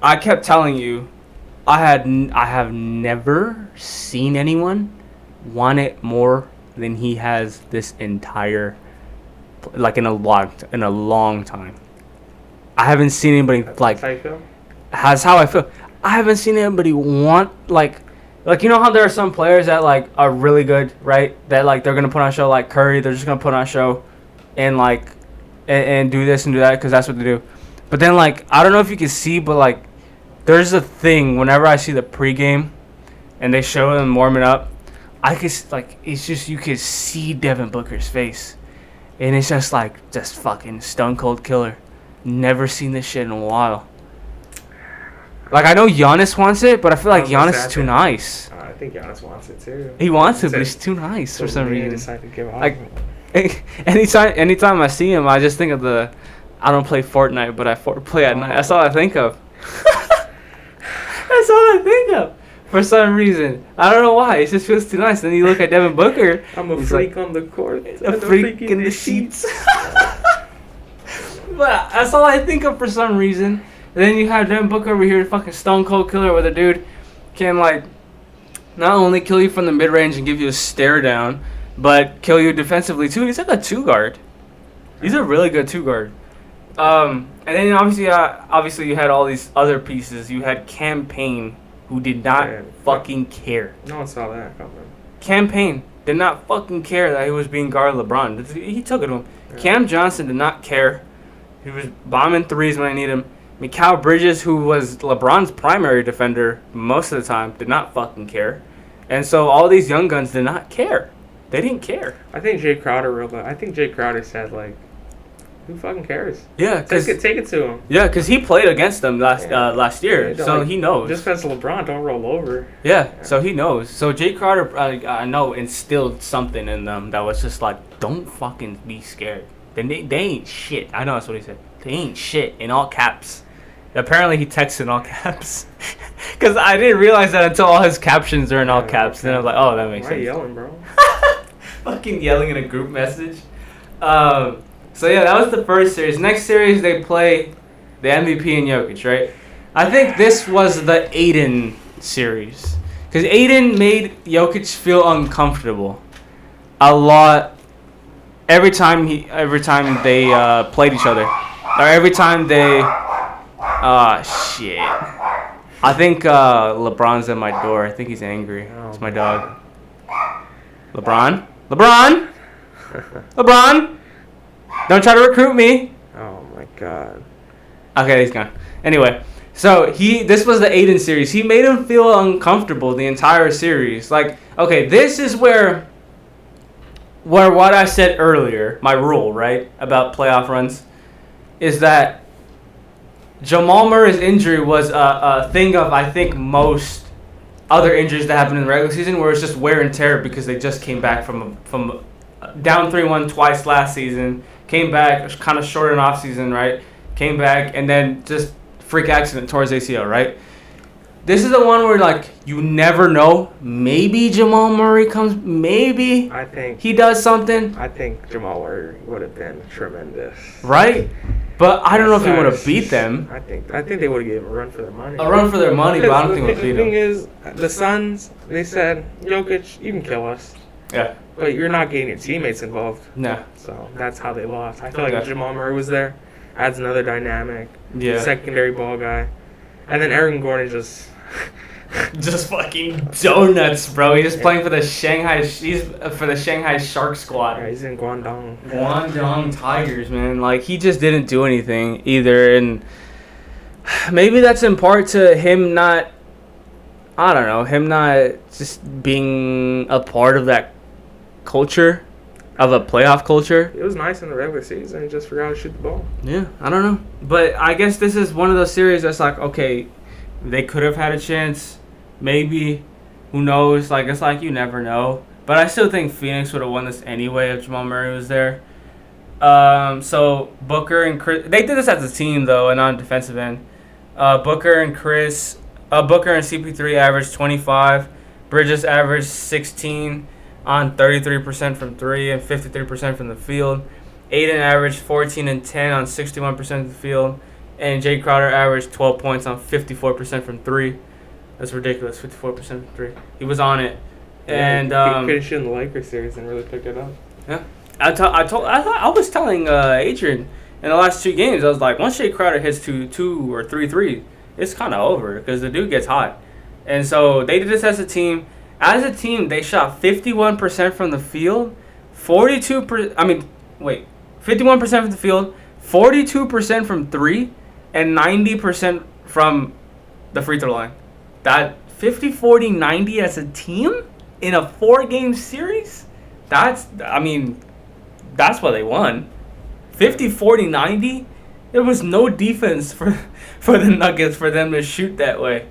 I kept telling you, I have never seen anyone want it more than he has this entire, like in a long time. I haven't seen anybody like. That's how you feel? That's how I feel. I haven't seen anybody want like you know how there are some players that like are really good, right? That like they're gonna put on a show, like Curry. They're just gonna put on a show, and like and do this and do that because that's what they do. But then like I don't know if you can see, but like there's a thing whenever I see the pregame, and they show them warming up, I can like it's just you can see Devin Booker's face, and it's just like just fucking stone cold killer. Never seen this shit in a while. Like, I know Giannis wants it, but I feel like Giannis is too nice.
I think Giannis wants it, too.
He wants it, but he's too nice for some reason.
Decided to give up.
Like, anytime I see him, I just think of I don't play Fortnite, but I play at night. That's all I think of. That's all I think of. For some reason. I don't know why. It just feels too nice. Then you look at Devin Booker.
I'm a freak on the court.
A freak in the sheets. But that's all I think of for some reason. And then you have Devin Booker over here, fucking stone cold killer, where the dude can like not only kill you from the mid range and give you a stare down, but kill you defensively too. He's like a 2-guard. He's a really good 2-guard. And then obviously you had all these other pieces. You had Cam Payne, who did not fucking care.
No one saw that coming.
Cam Payne did not fucking care that he was being guarded LeBron. He took it to him. Yeah. Cam Johnson did not care. He was bombing threes when I need him. Mikal Bridges, who was LeBron's primary defender most of the time, did not fucking care. And so all these young guns did not care. They didn't care.
I think Jay Crowder said, like, who fucking cares?
Yeah.
Take it to him.
Yeah, because he played against them last year,
yeah,
so he knows.
Just because LeBron don't roll over.
Yeah, so he knows. So Jay Crowder, I know, instilled something in them that was just like, don't fucking be scared. They ain't shit. I know that's what he said. They ain't shit, in all caps. Apparently he texted in all caps. Because I didn't realize that until all his captions are in all caps. Then I was like, oh, that makes sense.
Why are you yelling, bro?
Fucking yelling in a group message. So yeah, that was the first series. Next series, they play the MVP and Jokic, right? I think this was the Aiden series. Because Aiden made Jokic feel uncomfortable a lot every time they played each other. Or every time they... shit. I think LeBron's at my door. I think he's angry. It's my dog. LeBron? LeBron! Don't try to recruit me.
Oh my god.
Okay, he's gone. Anyway, so this was the Aiden series. He made him feel uncomfortable the entire series. Like, okay, this is where what I said earlier, my rule, right, about playoff runs, is that Jamal Murray's injury was a thing of, I think, most other injuries that happened in the regular season where it's just wear and tear because they just came back from down 3-1 twice last season, came back kind of short in off season, right? Came back and then just freak accident towards ACL, right? This is the one where like you never know. Maybe Jamal Murray comes. Maybe
I think
he does something.
I think Jamal Murray would have been tremendous,
right? But I don't know if he would have beat them.
I think they would have given him a run for their money.
A run for their money, but I don't think
the thing is, the Suns, they said, Jokic, you can kill us.
Yeah.
But you're not getting your teammates involved.
No.
So that's how they lost. I feel like if Jamal Murray was there, adds another dynamic.
Yeah.
Secondary ball guy. And then Aaron Gordon just
fucking donuts, bro. He's just playing for the Shanghai Shark Squad.
Yeah, he's in Guangdong.
Guangdong Tigers, man. Like, he just didn't do anything either. And maybe that's in part to him not, I don't know, him not just being a part of that culture, of a playoff culture.
It was nice in the regular season. He just forgot to shoot the ball.
Yeah, I don't know. But I guess this is one of those series that's like, okay, they could have had a chance. Maybe. Who knows? Like, it's like you never know. But I still think Phoenix would have won this anyway if Jamal Murray was there. So Booker and Chris, they did this as a team though, and on defensive end. Booker and CP3 averaged 25. Bridges averaged 16 on 33% from 3 and 53% from the field. Aiden averaged 14 and 10 on 61% of the field. And Jay Crowder averaged 12 points on 54% from 3. That's ridiculous, 54% from 3. He was on it.
Yeah, and he finished in the Lakers series and really picked it up.
Yeah. I was telling Adrian in the last 2 games, I was like, once Jay Crowder hits two or three threes, it's kind of over because the dude gets hot. And so they did this as a team. As a team, they shot 51% from the field, 51% from the field, 42% from 3, and 90% from the free throw line. That 50-40-90 as a team in a 4-game series, that's why they won. 50-40-90, there was no defense for the Nuggets for them to shoot that way.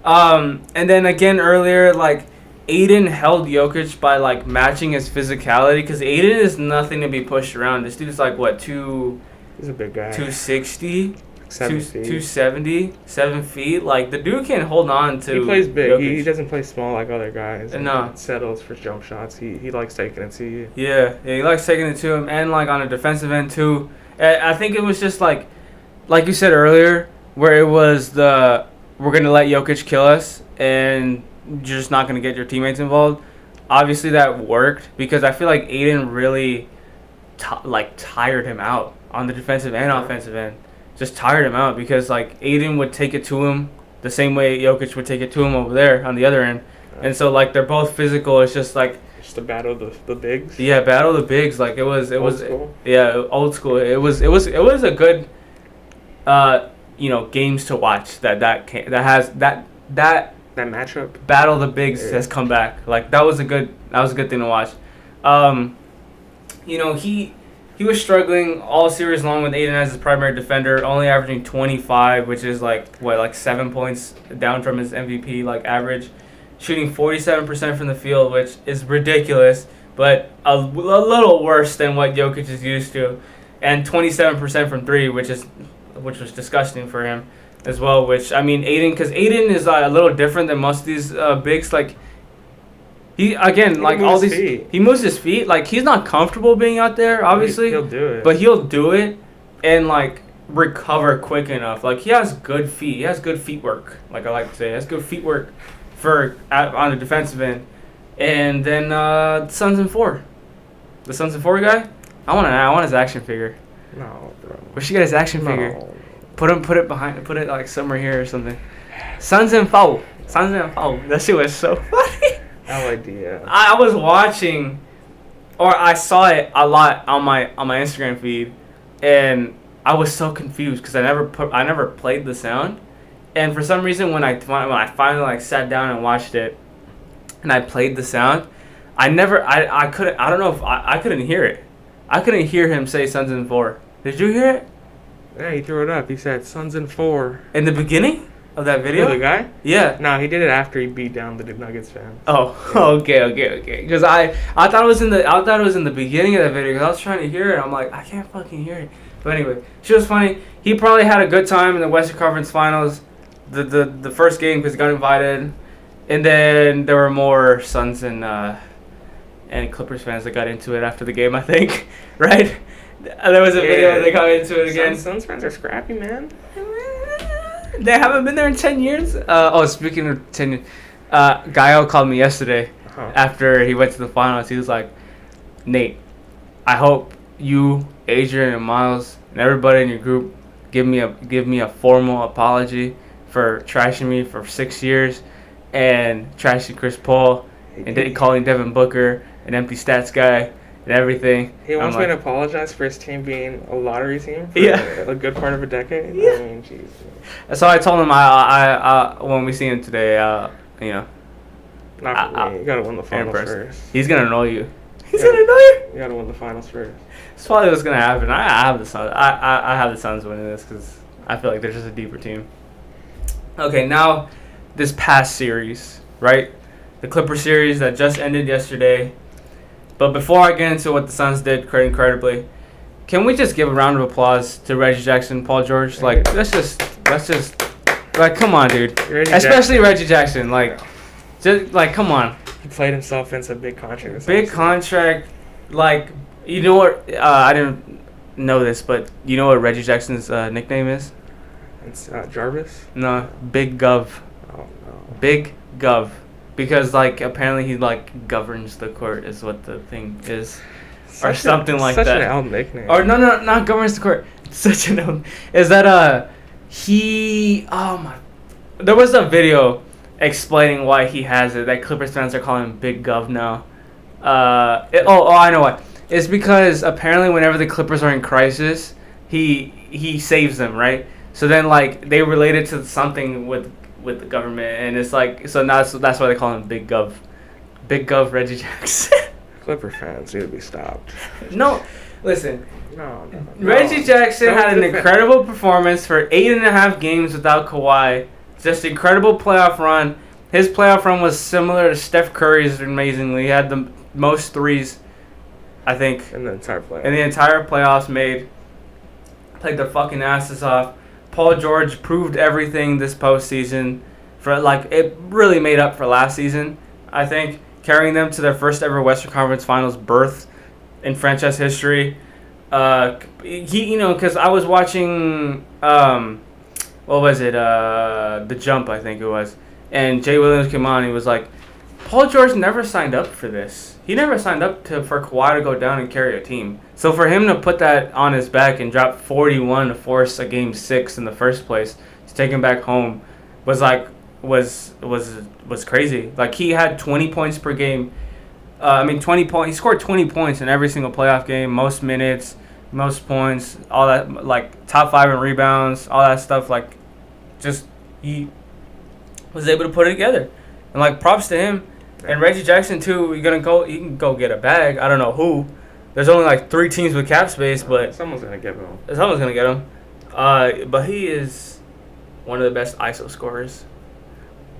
And then again earlier, like, Aiden held Jokic by like matching his physicality because Aiden is nothing to be pushed around. This dude's like what,
he's a big guy.
260,
7 feet.
270, 7 feet. Like, the dude can hold on to.
He plays big.
Jokic.
He doesn't play small like other guys.
No.
Settles for jump shots. He likes taking it to you.
Yeah, he likes taking it to him, and like on a defensive end too. I think it was just like you said earlier, where it was we're gonna let Jokic kill us, and you're just not gonna get your teammates involved. Obviously, that worked because I feel like Aiden really tired him out on the defensive and offensive end. Just tired him out because like Aiden would take it to him the same way Jokic would take it to him over there on the other end, and so like they're both physical. It's just like
a battle of the bigs.
Yeah, battle of the bigs. Like it was
school.
Yeah, old school. It was a good games to watch that
matchup.
Battle of the bigs has come back. Like that was a good thing to watch. He was struggling all series long with Aiden as his primary defender, only averaging 25, which is like 7 points down from his MVP average. Shooting 47% from the field, which is ridiculous, but a little worse than what Jokic is used to, and 27% from 3, which was disgusting for him as well. Which because Aiden is a little different than most of these bigs. He moves his feet. Like, he's not comfortable being out there, obviously.
He'll do it.
But he'll do it and, recover quick enough. Like, he has good feet. He has good feet work, like I like to say. He has good feet work on the defensive end. And then Suns in 4. The Suns in 4 guy? I want his action figure.
No, bro.
We should get his action figure. Put it somewhere here or something. Suns in 4. That shit was so funny.
No idea.
I was watching, or I saw it a lot on my Instagram feed, and I was so confused because I never played the sound, and for some reason when I finally sat down and watched it, and I played the sound, I couldn't hear it. I couldn't hear him say Suns in 4. Did you hear it?
Yeah, he threw it up. He said Suns in 4.
In the beginning? of that video?
The guy?
Yeah.
No, he did it after he beat down the Nuggets fans.
Oh, yeah. okay. Because I thought it was in the beginning of that video because I was trying to hear it. I'm like, I can't fucking hear it. But anyway, she was funny. He probably had a good time in the Western Conference Finals, the first game because he got invited, and then there were more Suns and Clippers fans that got into it after the game. I think, right? There was a video where they got into it again.
Suns fans are scrappy, man.
They haven't been there in 10 years. Speaking of 10 years, Gaio called me yesterday after he went to the finals. He was like, Nate, I hope you, Adrian, and Miles, and everybody in your group give me a formal apology for trashing me for 6 years and trashing Chris Paul and calling Devin Booker an empty stats guy and everything.
He wants me to apologize for his team being a lottery team for a good part of a decade.
Yeah.
I mean, jeez.
So I told him I when we see him today, you know.
Not for me. You gotta win the finals first.
He's gonna annoy you. He's gonna annoy you.
You gotta win the finals first.
That's probably what's gonna happen. I have the Suns. I have the Suns winning this because I feel like they're just a deeper team. Okay, now this past series, right? The Clipper series that just ended yesterday. But before I get into what the Suns did incredibly, can we just give a round of applause to Reggie Jackson, Paul George? Like, let's just, like, come on, dude. Especially Reggie Jackson, like, just like, come on.
He played himself into a big contract.
Big contract, like, you know what? I didn't know this, but you know what Reggie Jackson's nickname is?
It's Jarvis.
No, Big Gov.
Oh no.
Big Gov. Because, like, apparently he, like, governs the court is what the thing is. Or something like that.
Such an L nickname.
Or, no, not governs the court. Such an L. Is that, there was a video explaining why he has it. That Clippers fans are calling him Big Gov now. I know why. It's because apparently whenever the Clippers are in crisis, he saves them, right? So then, like, they relate it to something with the government, and it's like, so that's why they call him Big Gov. Big Gov Reggie Jackson.
Clipper fans need to be stopped.
No, listen.
No.
Reggie Jackson had an incredible performance for 8.5 games without Kawhi. Just incredible playoff run. His playoff run was similar to Steph Curry's amazingly. He had the most threes, I think.
In the entire playoffs.
In the entire playoffs made. Played their fucking asses off. Paul George proved everything this postseason. It really made up for last season, I think. Carrying them to their first ever Western Conference Finals berth in franchise history. Because I was watching, what was it? The Jump, I think it was. And Jay Williams came on and he was like, Paul George never signed up for this. He never signed up for Kawhi to go down and carry a team. So for him to put that on his back and drop 41 to force a Game 6 in the first place, to take him back home, was crazy. Like, he had 20 points per game. 20 points. He scored 20 points in every single playoff game. Most minutes, most points, all that. Like, top 5 in rebounds, all that stuff. Like, just he was able to put it together. And, like, props to him. And Reggie Jackson too. He can go get a bag. I don't know who. There's only like 3 teams with cap space, but
someone's gonna get him.
Someone's gonna get him. But he is one of the best ISO scorers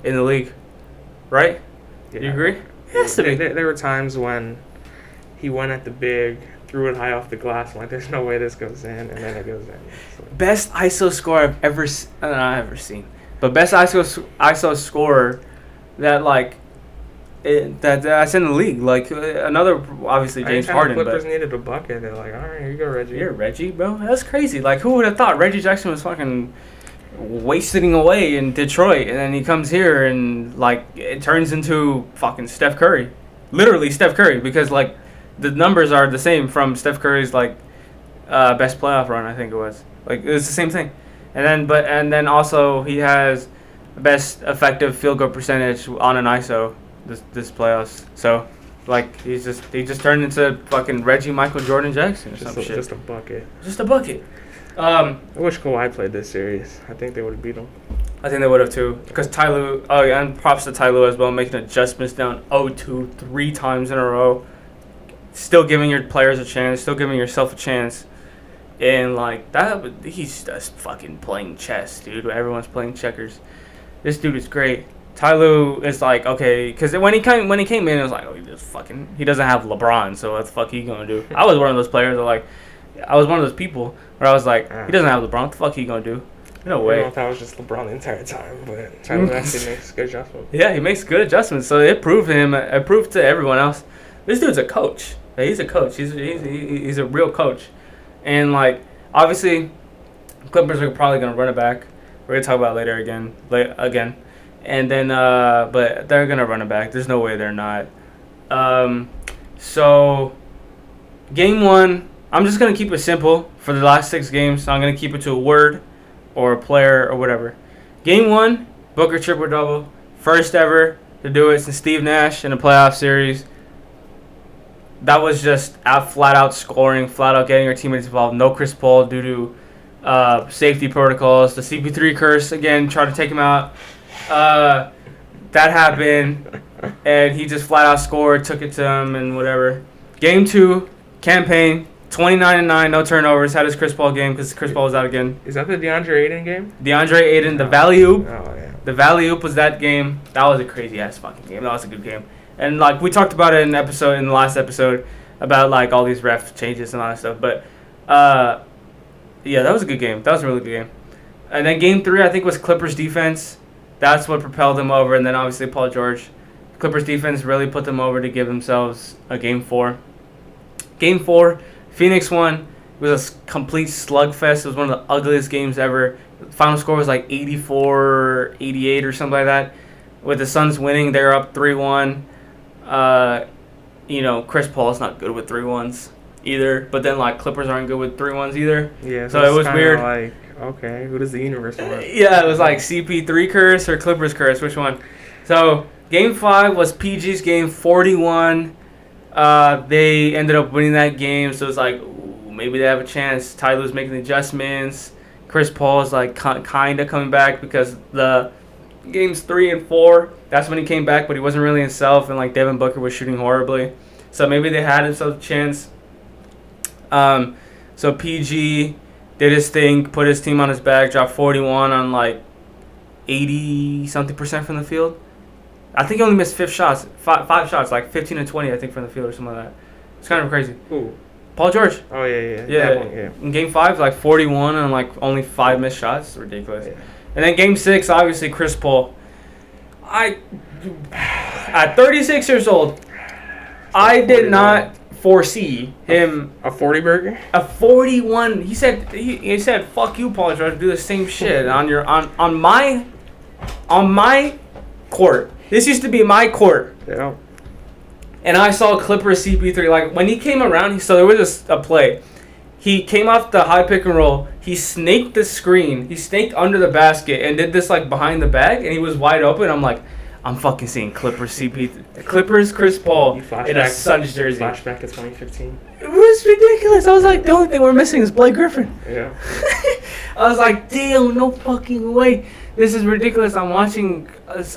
in the league, right?
Yeah.
Do you agree? Yes.
There were times when he went at the big, threw it high off the glass. I'm like, there's no way this goes in, and then it goes in. So.
Best ISO scorer I've ever seen. But best ISO scorer that like. That's in the league. Like, another, obviously, James Harden.
The Clippers needed a bucket. They're like, all right, here you go, Reggie.
Here, Reggie, bro. That's crazy. Like, who would have thought Reggie Jackson was fucking wasting away in Detroit, and then he comes here and, like, it turns into fucking Steph Curry. Literally Steph Curry, because, like, the numbers are the same from Steph Curry's, like, best playoff run, I think it was. Like, it was the same thing. And then also he has the best effective field goal percentage on an ISO. This playoffs, so like he just turned into fucking Reggie Michael Jordan Jackson or some shit.
Just a bucket.
Just a bucket.
I wish Kawhi played this series. I think they would have beat him.
I think they would have too, because Ty Lue. Oh yeah, and props to Ty Lue as well, making adjustments down 0-2 3 times in a row, still giving your players a chance, still giving yourself a chance, and like that, he's just fucking playing chess, dude. Everyone's playing checkers. this dude is great. Ty Lue is like, okay, because when he came in, it was like, oh, he doesn't have LeBron, so what the fuck he gonna do? I was one of those players I was one of those people where I was like, he doesn't have LeBron, what the fuck he gonna do? No way.
I don't know if that was just LeBron the entire time, but Ty Lue actually makes good adjustments.
Yeah, he makes good adjustments, so it proved to everyone else. This dude's a coach. He's a coach. He's a real coach, and like obviously, Clippers are probably gonna run it back. We're gonna talk about it later again. And then, but they're going to run it back. There's no way they're not. So, game 1, I'm just going to keep it simple for the last 6 games. I'm going to keep it to a word or a player or whatever. Game 1, Booker triple-double. First ever to do it since Steve Nash in a playoff series. That was just flat-out scoring, flat-out getting our teammates involved. No Chris Paul due to safety protocols. The CP3 curse, again, tried to take him out. That happened, and he just flat out scored, took it to him, and whatever. Game 2, campaign, 29-9, no turnovers. Had his Chris Paul game because Chris Paul was out again.
Is that the DeAndre Ayton game?
DeAndre Ayton, the Valley Oop.
Oh yeah.
The Valley Oop was that game. That was a crazy ass fucking game. That was a good game. And like we talked about it in the last episode about like all these ref changes and all that stuff. But yeah, that was a good game. That was a really good game. And then game 3, I think, was Clippers defense. That's what propelled them over, and then obviously Paul George. Clippers defense really put them over to give themselves a game 4. Game 4, Phoenix won. It was a complete slugfest. It was one of the ugliest games ever. The final score was like 84-88 or something like that. With the Suns winning, they're up 3-1. Chris Paul's not good with 3-1s either, but then like Clippers aren't good with 3-1s either.
Yeah,
so it was weird.
Like, okay, who does the universe want?
Yeah, it was like CP3 curse or Clippers curse. Which one? So game 5 was PG's game, 41. They ended up winning that game, so it's like ooh, maybe they have a chance. Ty Lue's making the adjustments. Chris Paul is like kind of coming back because the games 3 and 4, that's when he came back, but he wasn't really himself, and like Devin Booker was shooting horribly. So maybe they had themselves a chance. So PG did his thing, put his team on his back, dropped 41 on like 80-something% from the field. I think he only missed five shots, like 15 and 20, I think, from the field or something like that. It's kind of crazy.
Who?
Paul George.
Oh, yeah.
Yeah. In game 5, like 41 and like only 5 missed shots. It's ridiculous. Yeah. And then game 6, obviously, Chris Paul. At 36 years old, I did not foresee him
a 40 burger,
a 41. He said fuck you, Paul George, do the same shit on my court. This used to be my court.
Yeah.
And I saw Clippers CP3 like when he came around. So there was a play. He came off the high pick and roll. He snaked the screen. He snaked under the basket and did this like behind the bag, and he was wide open. I'm like, I'm fucking seeing Clippers Clippers Chris Paul in a Suns jersey.
Flashback to 2015.
It was ridiculous. I was like, the only thing we're missing is Blake Griffin.
Yeah.
I was like, damn, no fucking way. This is ridiculous. I'm watching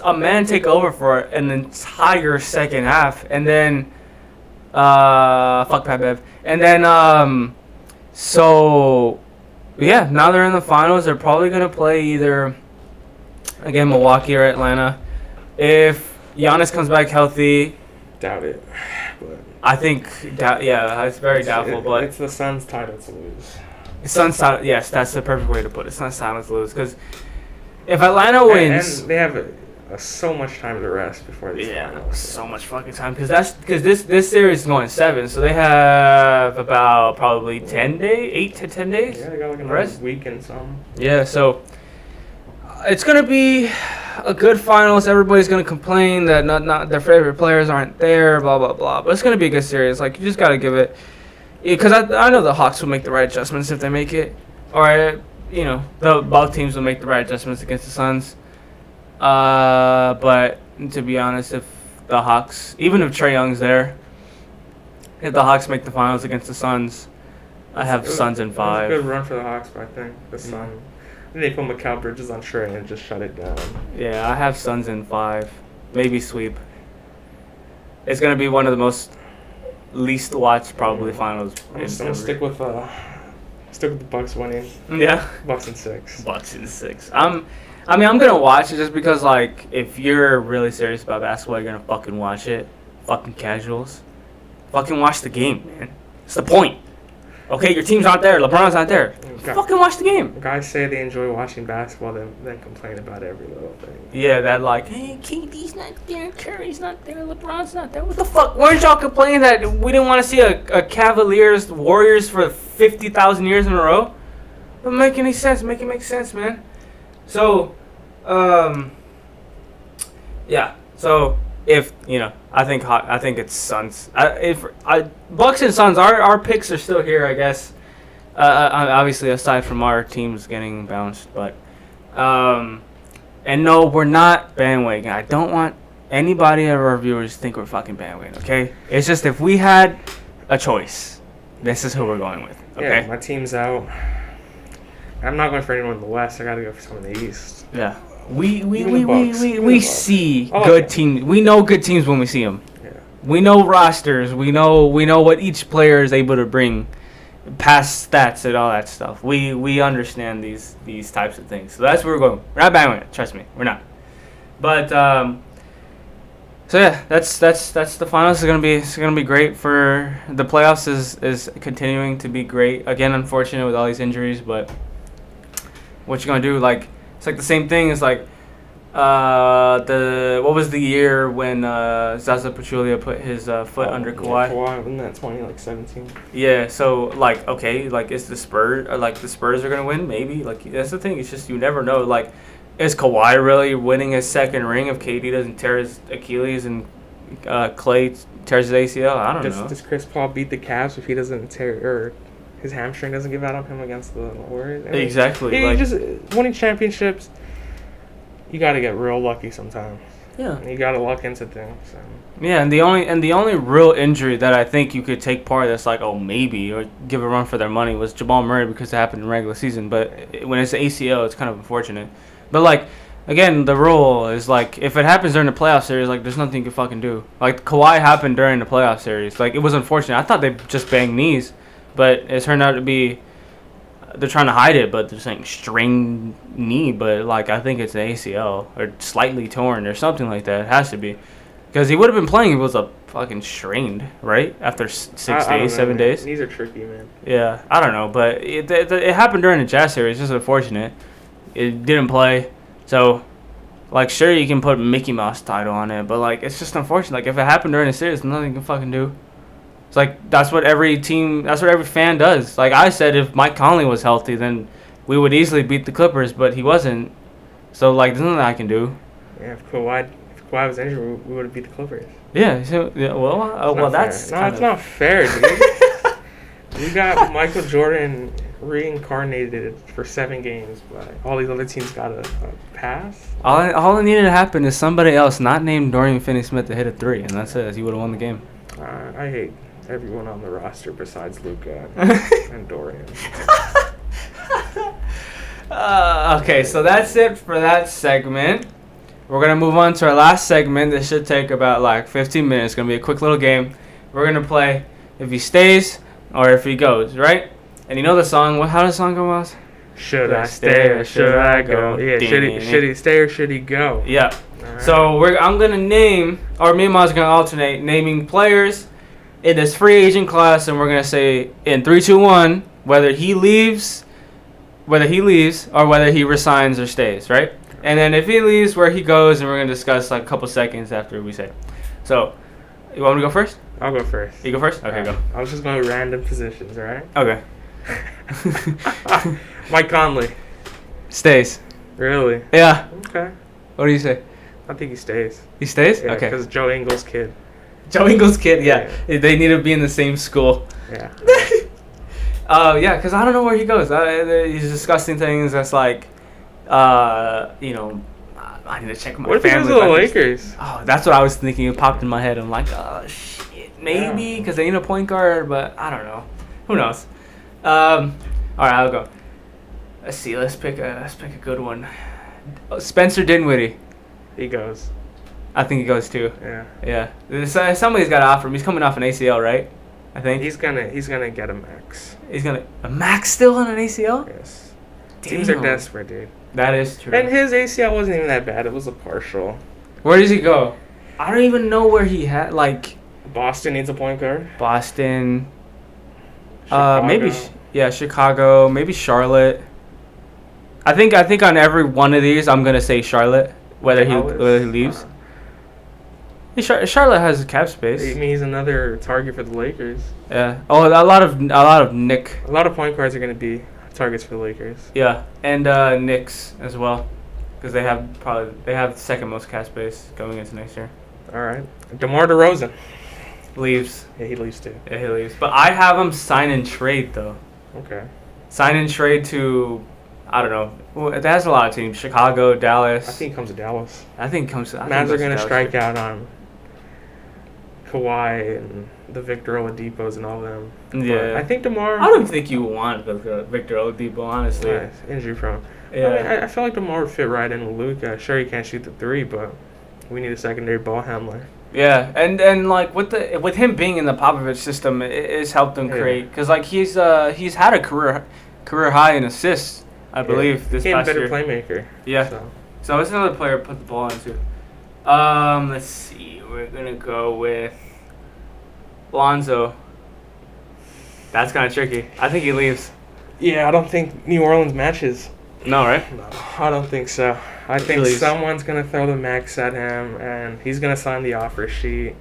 a man take over for an entire second half, and then fuck Pat Bev, and then so yeah, now they're in the finals. They're probably gonna play either again Milwaukee or Atlanta. If Giannis comes back healthy,
doubt it. But
I think it's very doubtful. But
it's the Suns' title to lose.
Suns' title, yes, that's the perfect way to put it. Suns' title to lose because if Atlanta wins,
and they have so much time to rest before these finals.
So much fucking time because this series is going 7, so they have about probably 8 to 10 days.
Yeah, they got like
rest
week and some.
Yeah, so it's gonna be a good finals. Everybody's gonna complain that not their favorite players aren't there, blah blah blah. But it's gonna be a good series. Like you just gotta give it, because I know the Hawks will make the right adjustments if they make it, or the Buck teams will make the right adjustments against the Suns. But to be honest, if the Hawks, even if Trae Young's there, if the Hawks make the finals against the Suns, I have Suns in 5.
It was a good run for the Hawks, but I think the Suns. And they put Mikal Bridges on Trae and just shut it down.
Yeah, I have Suns in 5. Maybe sweep. It's going to be one of the most least watched probably finals.
I'm gonna stick with the Bucks winning.
Yeah.
Bucks in 6.
Bucks in 6. I'm I mean, I'm gonna watch it just because, like, if you're really serious about basketball, you're gonna fucking watch it. Fucking casuals. Fucking watch the game, man. It's the point. Okay, your team's not there. LeBron's not there. Fucking watch the game.
Guys say they enjoy watching basketball, then complain about every little thing.
Yeah, that like, hey, KD's not there, Curry's not there, LeBron's not there. What the fuck? Weren't y'all complaining that we didn't want to see a Cavaliers Warriors for 50,000 years in a row? Doesn't make any sense. Make it make sense, man. So, yeah. So if I think it's Suns. Bucks and Suns, our picks are still here, I guess. Obviously, aside from our teams getting bounced, but and no, we're not bandwagon. I don't want anybody of our viewers to think we're fucking bandwagon. Okay, it's just if we had a choice, this is who we're going with. Okay,
yeah, my team's out. I'm not going for anyone in the West. I got to go for someone in the East.
Yeah. We see good teams. We know good teams when we see them. Yeah. We know rosters. We know what each player is able to bring, past stats and all that stuff. We understand these types of things. So that's where we're going. We're not bandwagon. Trust me, we're not. But so yeah, that's the finals. It's gonna be great for the playoffs. Is continuing to be great. Again, unfortunate with all these injuries, but what you gonna do? Like. It's like the same thing as like what was the year when Zaza Pachulia put his foot under Kawhi?
Yeah, Kawhi, wasn't that 2017?
Yeah, so like okay, like is the Spurs are gonna win? Maybe, like that's the thing. It's just you never know. Like, is Kawhi really winning his second ring if KD doesn't tear his Achilles and Klay tears his ACL? I don't know.
Does Chris Paul beat the Cavs if he doesn't tear or his hamstring doesn't give out on him against the Warriors? I mean,
exactly.
Like, just winning championships, you got to get real lucky sometimes.
Yeah.
You got to luck into things. So.
Yeah, and the only real injury that I think you could take part that's like, oh, maybe, or give a run for their money was Jamal Murray because it happened in regular season. But when it's the ACL, it's kind of unfortunate. But, like, again, the rule is, like, if it happens during the playoff series, like, there's nothing you can fucking do. Like, Kawhi happened during the playoff series. Like, it was unfortunate. I thought they just banged knees. But it turned out to be, they're trying to hide it, but they're saying strained knee. But, like, I think it's an ACL or slightly torn or something like that. It has to be. Because he would have been playing if it was a fucking strained, right? After 7 days.
Knees are tricky, man.
Yeah, I don't know. But it happened during the Jazz series. It's just unfortunate. It didn't play. So, like, sure, you can put Mickey Mouse title on it. But, like, it's just unfortunate. Like, if it happened during the series, nothing you can fucking do. It's like that's what every fan does. Like I said, if Mike Conley was healthy, then we would easily beat the Clippers, but he wasn't. So like there's nothing I can do.
Yeah, if Kawhi was injured, we would have beat the Clippers.
Yeah. So that's
it's not fair, dude. We got Michael Jordan reincarnated for 7 games, but all these other teams got a pass.
All it needed to happen is somebody else not named Dorian Finney-Smith to hit a 3, and that's it. He would have won the game.
I hate everyone on the roster besides Luka and Dorian.
Okay, so that's it for that segment. We're going to move on to our last segment. This should take about like 15 minutes. It's going to be a quick little game. We're going to play if he stays or if he goes, right? And you know the song. How does the song go, Miles?
Should I stay or should I go? Yeah, should he stay or should he go?
Yeah. Right. So I'm going to name, or me and Miles are going to alternate naming players in this free agent class, and we're going to say in 3, 2, 1 whether he leaves or whether he resigns or stays, right? And then if he leaves, where he goes, and we're going to discuss like a couple seconds after we say. So, you want me to go first?
I'll go first.
You go first? Okay, go.
I was just going to random positions, all right?
Okay.
Mike Conley.
Stays.
Really?
Yeah.
Okay.
What do you say?
I think he stays.
He stays?
Yeah,
okay.
Because Joe Ingles' kid.
Joe Ingles' kid, yeah. They need to be in the same school.
Yeah.
Yeah, because I don't know where he goes. He's discussing things that's like, I need to check my family.
What if he goes to the Lakers?
Oh, that's what I was thinking. It popped in my head. I'm like, oh, shit, maybe, because they need a point guard, but I don't know. Who knows? All right, I'll go. Let's see. Let's pick a good one. Spencer Dinwiddie.
He goes.
I think he goes too.
Yeah.
Somebody's got to offer him. He's coming off an ACL, right? I think
he's gonna get a max.
He's gonna a max still on an ACL.
Yes.
Damn.
Teams are desperate, dude.
That is true.
And his ACL wasn't even that bad. It was a partial.
Where does he go? I don't even know where he had, like...
Boston needs a point guard.
Boston.
Chicago.
Maybe, Chicago. Maybe Charlotte. I think on every one of these, I'm going to say Charlotte, whether he leaves. Charlotte has cap space.
I mean, he's another target for the Lakers.
Yeah. Oh, a lot of Nick.
A lot of point guards are going to be targets for the Lakers.
Yeah, and Knicks as well, because they have the second most cap space going into next year.
All right. DeMar DeRozan
leaves.
Yeah, he leaves too.
Yeah, he leaves. But I have him sign and trade though.
Okay.
Sign and trade to, I don't know. Well, it has a lot of teams. Chicago, Dallas.
I think he comes to Dallas.
Mavs
are going to strike out on Kawhi and the Victor Oladipos and all them.
Yeah.
But I think DeMar...
I don't think you want Victor Oladipo, honestly.
Yeah, injury prone.
Yeah.
I mean, I feel like DeMar would fit right in with Luka. Sure, he can't shoot the three, but we need a secondary ball handler.
Yeah, and like with him being in the Popovich system, it's helped him create, because like he's had a career high in assists, I believe, this past year.
He's a better playmaker.
Yeah. So it's another player to put the ball into. Let's see. We're gonna go with Lonzo. That's kind of tricky. I think he leaves.
Yeah, I don't think New Orleans matches.
No, right?
No, I don't think so. I think someone's going to throw the max at him, and he's going to sign the offer sheet,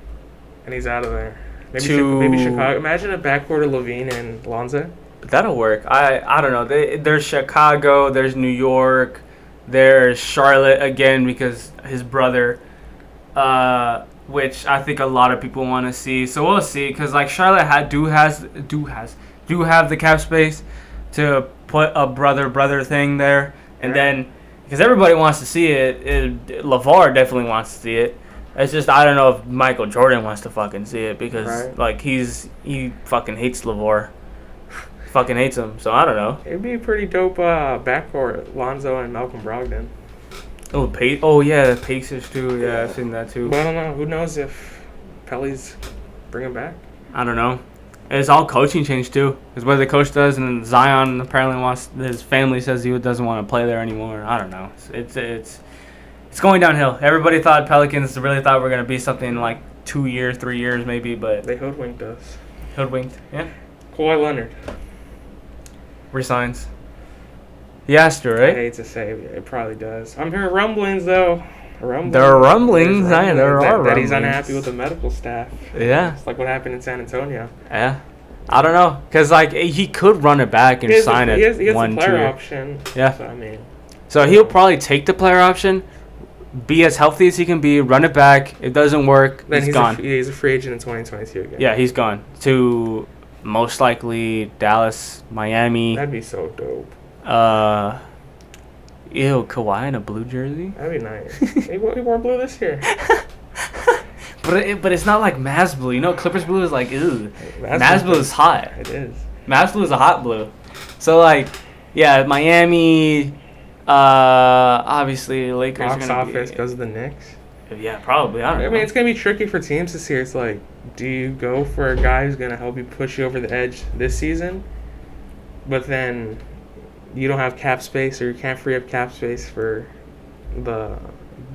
and he's out of there. Maybe Chicago. Imagine a backcourt of Levine and Lonzo.
That'll work. I don't know. There's Chicago. There's New York. There's Charlotte again because his brother, which I think a lot of people want to see. So we'll see, because like Charlotte do have the cap space to put a brother thing there, and then because everybody wants to see it, LeVar definitely wants to see it. It's just I don't know if Michael Jordan wants to fucking see it, because like he fucking hates LeVar, fucking hates him. So I don't know.
It'd be a pretty dope backcourt, Lonzo and Malcolm Brogdon.
Oh yeah, the Pacers too. Yeah, I've seen that too.
But I don't know. Who knows if Pelly's bringing back? I
don't know. It's all coaching change too, because what the coach does, and Zion apparently his family says he doesn't want to play there anymore. I don't know. It's going downhill. Everybody thought Pelicans really thought we're gonna be something in like 2 years, 3 years maybe, but
they hoodwinked us.
Yeah.
Kawhi Leonard
resigns. He has to, right?
I hate to say it probably does. I'm hearing rumblings though.
There are rumblings.
That he's unhappy with the medical staff.
Yeah.
It's like what happened in San Antonio.
Yeah. I don't know, because like he could run it back and sign it.
He has the player option.
Yeah. So he'll probably take the player option, be as healthy as he can be, run it back. If it doesn't work, then he's gone.
He's a free agent in 2022 again.
Yeah, he's gone to most likely Dallas, Miami.
That'd be so dope.
Kawhi in a blue jersey.
That'd be nice. He wore blue this year.
But it's not like Mavs blue. You know, Clippers blue is like, ew. Mavs blue is hot.
It is.
Mavs blue is a hot blue. So like, yeah, Miami. Obviously Lakers.
Box office because of the Knicks.
Yeah, probably. I don't know.
I mean, it's gonna be tricky for teams this year. It's like, do you go for a guy who's gonna help you push you over the edge this season, but then you don't have cap space, or you can't free up cap space for the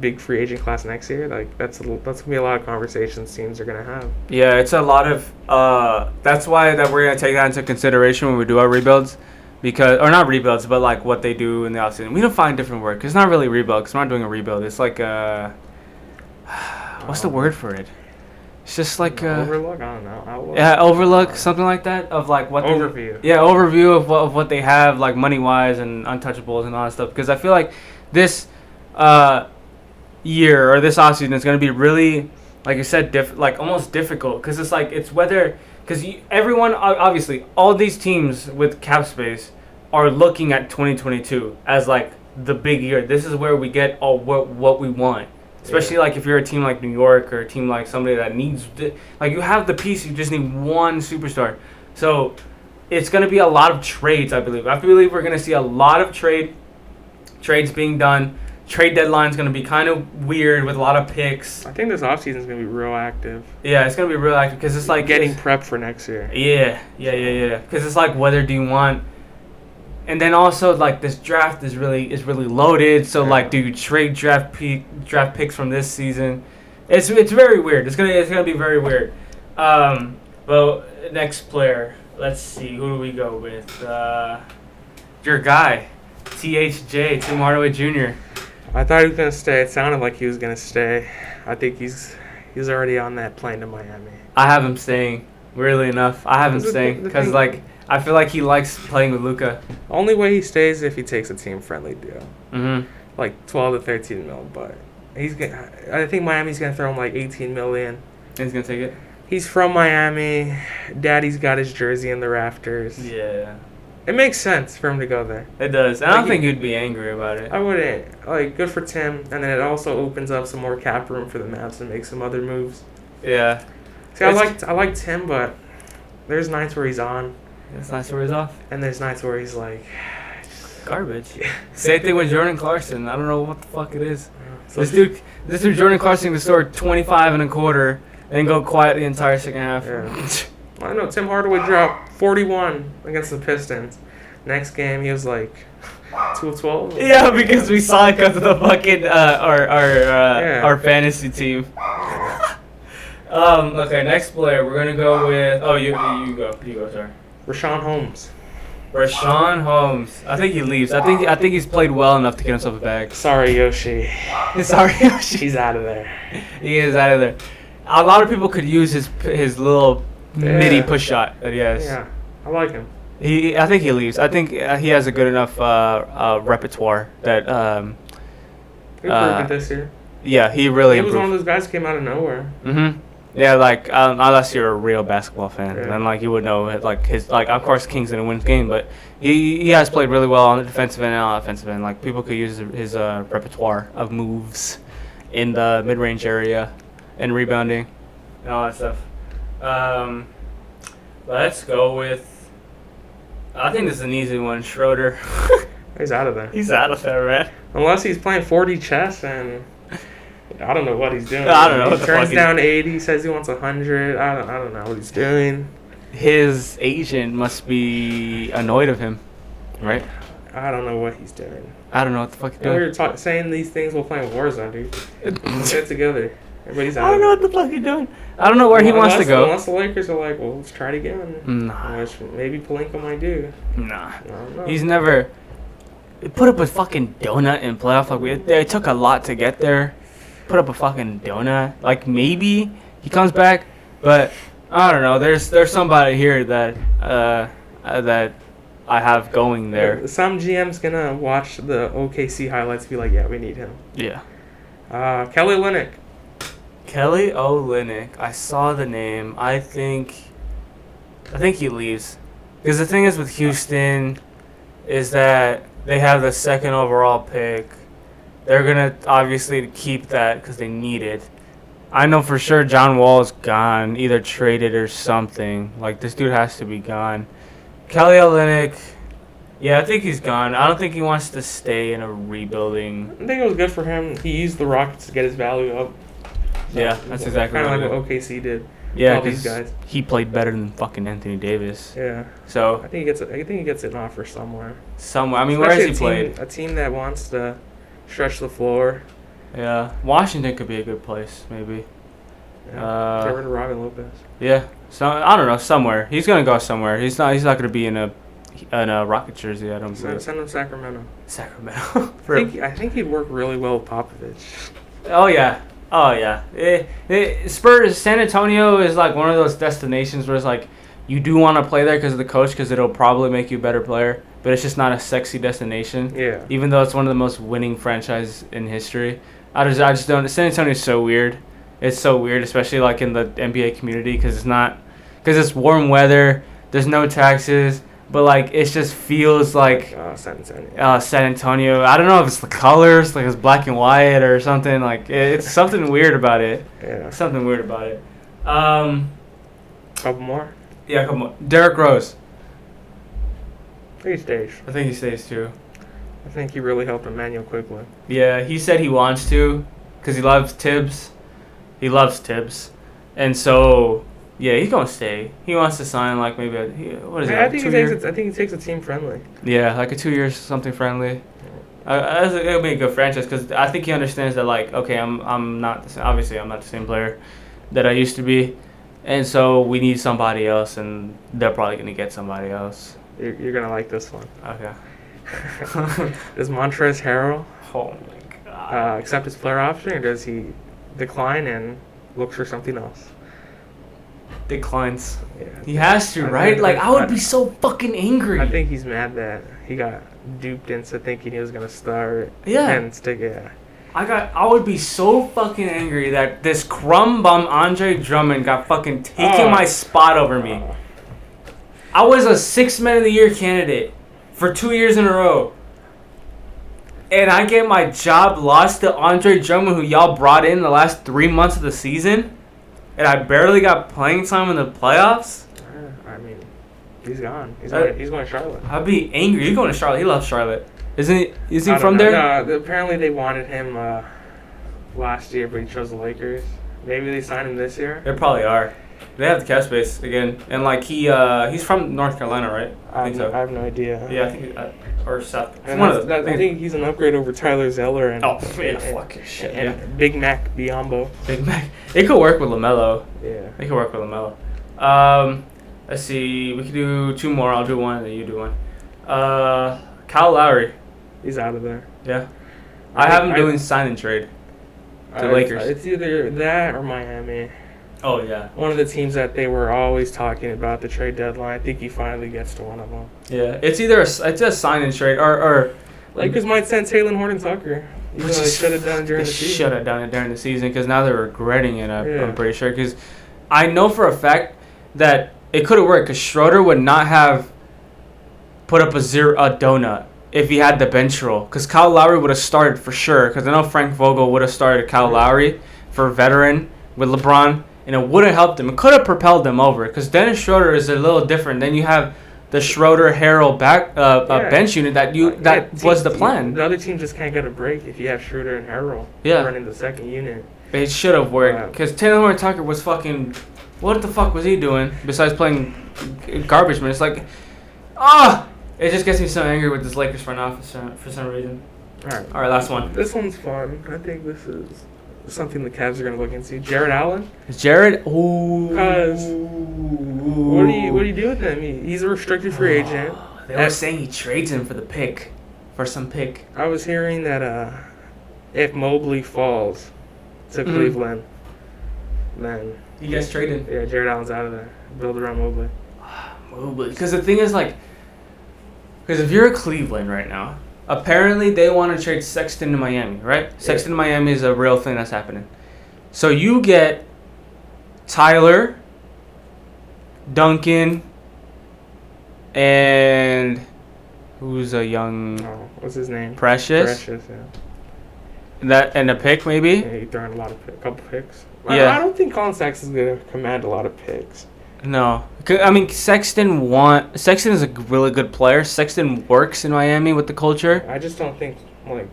big free agent class next year? Like that's gonna be a lot of conversations teams are gonna have.
Yeah, it's a lot of. That's why that we're gonna take that into consideration when we do our rebuilds, or not rebuilds, but like what they do in the offseason. We don't find different work. It's not really rebuild, because we're not doing a rebuild. It's like what's the word for it? It's just like
overlook. I don't know. Outlook.
Yeah, overlook, something like that, of like what
overview.
Overview of what they have, like money wise and untouchables and all that stuff. Because I feel like this year or this offseason is going to be really, like I said, almost difficult, because it's like because everyone, obviously all these teams with cap space are looking at 2022 as like the big year. This is where we get all what we want. Especially like if you're a team like New York, or a team like somebody that needs, like you have the piece, you just need one superstar. So it's going to be a lot of trades, I believe. I believe we're going to see a lot of trades being done. Trade deadline's going to be kind of weird with a lot of picks.
I think this offseason is going to be real active.
Yeah, it's going to be real active, because it's like
getting prep for next year.
Yeah. Because it's like, whether do you want And then also like this draft is really loaded. So like, do you trade draft picks from this season? It's very weird. It's gonna be very weird. Well, next player. Let's see. Who do we go with? Your guy, THJ, Tim Hardaway Jr.
I thought he was gonna stay. It sounded like he was gonna stay. I think he's already on that plane to Miami.
I have him staying. Weirdly enough, I have him staying because like I feel like he likes playing with Luka.
Only way he stays if he takes a team-friendly deal.
Mm-hmm.
Like 12 to 13 mil, but I think Miami's gonna throw him like 18 million.
And he's gonna take it.
He's from Miami. Daddy's got his jersey in the rafters.
Yeah.
It makes sense for him to go there.
It does. I don't think you'd be angry about it.
I wouldn't. Like, good for Tim. And then it also opens up some more cap room for the Mavs to make some other moves.
Yeah.
See, I like Tim, but there's nights where he's on.
There's nights where he's off.
And there's nights where he's like...
garbage. Same thing with Jordan Clarkson. I don't know what the fuck it is. This dude Jordan Clarkson can score 25 and a quarter and go quiet the entire second half.
Yeah. I know Tim Hardaway dropped 41 against the Pistons. Next game he was like 2 of 12.
Yeah, because we saw it because of the fucking our fantasy team. Okay, next player we're gonna go with. Oh, you go, sorry.
Rashawn Holmes.
Rashawn Holmes. I think he leaves. I think he's played well enough to get himself a bag.
Sorry, Yoshi.
Sorry, Yoshi.
He's out of there.
He is out of there. A lot of people could use his little midi push shot that he has.
Yeah, I like him.
I think he leaves. I think he has a good enough repertoire that.
He improved this year.
Yeah, he really.
He was one of those guys who came out of nowhere.
Mm-hmm. Yeah, like unless you're a real basketball fan, then like you would know like his of course Kings didn't win the game, but he has played really well on the defensive end and on the offensive end. Like people could use his repertoire of moves in the mid-range area and rebounding and all that stuff. Let's go with. I think this is an easy one, Schroeder.
He's out of there.
He's out of there, man.
Unless he's playing 40 chess and. I don't know what he's doing.
I don't know.
He turns down 80, says he wants 100. I don't know what he's doing.
His agent must be annoyed of him, right?
I don't know what he's doing.
I don't know what the fuck he's doing.
We were saying these things while playing Warzone, dude. Get it together. Everybody's out.
I don't know what the fuck he's doing. I don't know where he wants to go.
Unless the Lakers are like, well, let's try it again.
Nah.
Which maybe Pelinka might do.
Nah. I don't know. He's never put up a fucking donut in playoff. Like it took a lot to get there. Put up a fucking donut. Like maybe he comes back, but I don't know. There's somebody here that that I have going there.
Some GM's gonna watch the OKC highlights and be like, yeah, we need him.
Yeah.
Kelly Olynyk.
Kelly Olynyk. I saw the name. I think he leaves. Because the thing is with Houston is that they have the second overall pick. They're going to obviously keep that because they need it. I know for sure John Wall's gone, either traded or something. Like, this dude has to be gone. Kelly Olynyk, yeah, I think he's gone. I don't think he wants to stay in a rebuilding.
I think it was good for him. He used the Rockets to get his value up. So
yeah, that's exactly
kind of like what OKC did.
Yeah, because he played better than fucking Anthony Davis.
Yeah.
So
I think he gets an offer somewhere.
I mean, where has he played?
A team that wants to stretch the floor.
Yeah, Washington could be a good place, maybe.
Yeah. Get rid of Robin Lopez.
Yeah, so I don't know, somewhere. He's gonna go somewhere. He's not gonna be in a Rocket jersey. I don't believe.
Send him Sacramento.
Sacramento.
I think he'd work really well with Popovich.
Oh yeah. Spurs. San Antonio is like one of those destinations where it's like you do want to play there because of the coach, because it'll probably make you a better player. But it's just not a sexy destination. Yeah. Even though it's one of the most winning franchises in history, I just don't. San Antonio is so weird. It's so weird, especially like in the NBA community, because it's warm weather. There's no taxes, but like it just feels like
San Antonio.
San Antonio. I don't know if it's the colors, like it's black and white or something. Like it's something weird about it.
Yeah.
Something weird about it.
Couple more.
Yeah, couple more. Derrick Rose.
He stays.
I think he stays too.
I think he really helped Emmanuel Quickly.
Yeah, he said he wants to because he loves Tibbs. He loves Tibbs. And so Yeah, he's gonna stay. He wants to sign like maybe what is it?
I think he takes a team friendly.
Yeah, like a 2 years something friendly. It'll be a good franchise because I think he understands that like okay, I'm not obviously I'm not the same player that I used to be, and so we need somebody else, and they're probably gonna get somebody else.
You're gonna like this one.
Okay.
Does Montrezl Harrell
my God.
accept his player option, or does he decline and look for something else?
Declines. Yeah, he has to, right? I would be so fucking angry.
I think he's mad that he got duped into thinking he was gonna start.
Yeah.
And stick it. Yeah.
I would be so fucking angry that this crumb bum Andre Drummond got fucking taking my spot over me. I was a 6th Man of the Year candidate for 2 years in a row. And I get my job lost to Andre Drummond, who y'all brought in the last 3 months of the season. And I barely got playing time in the playoffs.
I mean, he's gone. He's going to Charlotte.
I'd be angry. He's going to Charlotte. He loves Charlotte. Is he from there?
No, apparently they wanted him last year, but he chose the Lakers. Maybe they signed him this year.
They probably are. They have the cap space again, and he's from North Carolina, right?
I think so. I have no idea.
Yeah, I think or South.
I think he's an upgrade over Tyler Zeller and
fuck your shit.
And Big Mac Biombo.
Big Mac. It could work with LaMelo.
Yeah.
It could work with LaMelo. Let's see. We could do 2 more. I'll do one, and then you do one. Kyle Lowry.
He's out of there.
Yeah. I have him doing sign and trade to Lakers.
It's either that or Miami.
Oh, yeah.
One of the teams that they were always talking about the trade deadline. I think he finally gets to one of them.
Yeah. It's either a sign and trade or
Lakers might send Taylor Horton-Tucker. Even though they should have done it during the season.
Should have done it during the season because now they're regretting it, I'm pretty sure. Because I know for a fact that it could have worked because Schroeder would not have put up a donut if he had the bench role. Because Kyle Lowry would have started for sure. Because I know Frank Vogel would have started Kyle Lowry for veteran with LeBron. And it would have helped them. It could have propelled them over. Because Dennis Schroeder is a little different. Then you have the Schroeder-Harrell bench unit that was the plan.
The other team just can't get a break if you have Schroeder and Harrell running the second unit.
It should have worked. Because Taylor Horton-Tucker was fucking... What the fuck was he doing besides playing garbage minutes? It just gets me so angry with this Lakers front office for some reason. All right, last one.
This one's fun. I think this is something the Cavs are going to look into. Jared Allen?
Ooh.
Because what do you do with him? He's a restricted free agent.
They were saying he trades him for some pick.
I was hearing that if Mobley falls to Cleveland, then
he gets traded.
Yeah, Jared Allen's out of there. Build around Mobley.
Mobley. Because the thing is, because if you're Cleveland right now, apparently they want to trade Sexton to Miami, right? Yeah. Sexton to Miami is a real thing that's happening. So you get Tyler, Duncan, and who's a young...
Oh, what's his name?
Precious,
yeah.
And a pick, maybe?
Yeah, he's throwing a couple picks.
Yeah.
I don't think Colin Sexton's going to command a lot of picks.
No. I mean, Sexton is a really good player. Sexton works in Miami with the culture.
I just don't think, I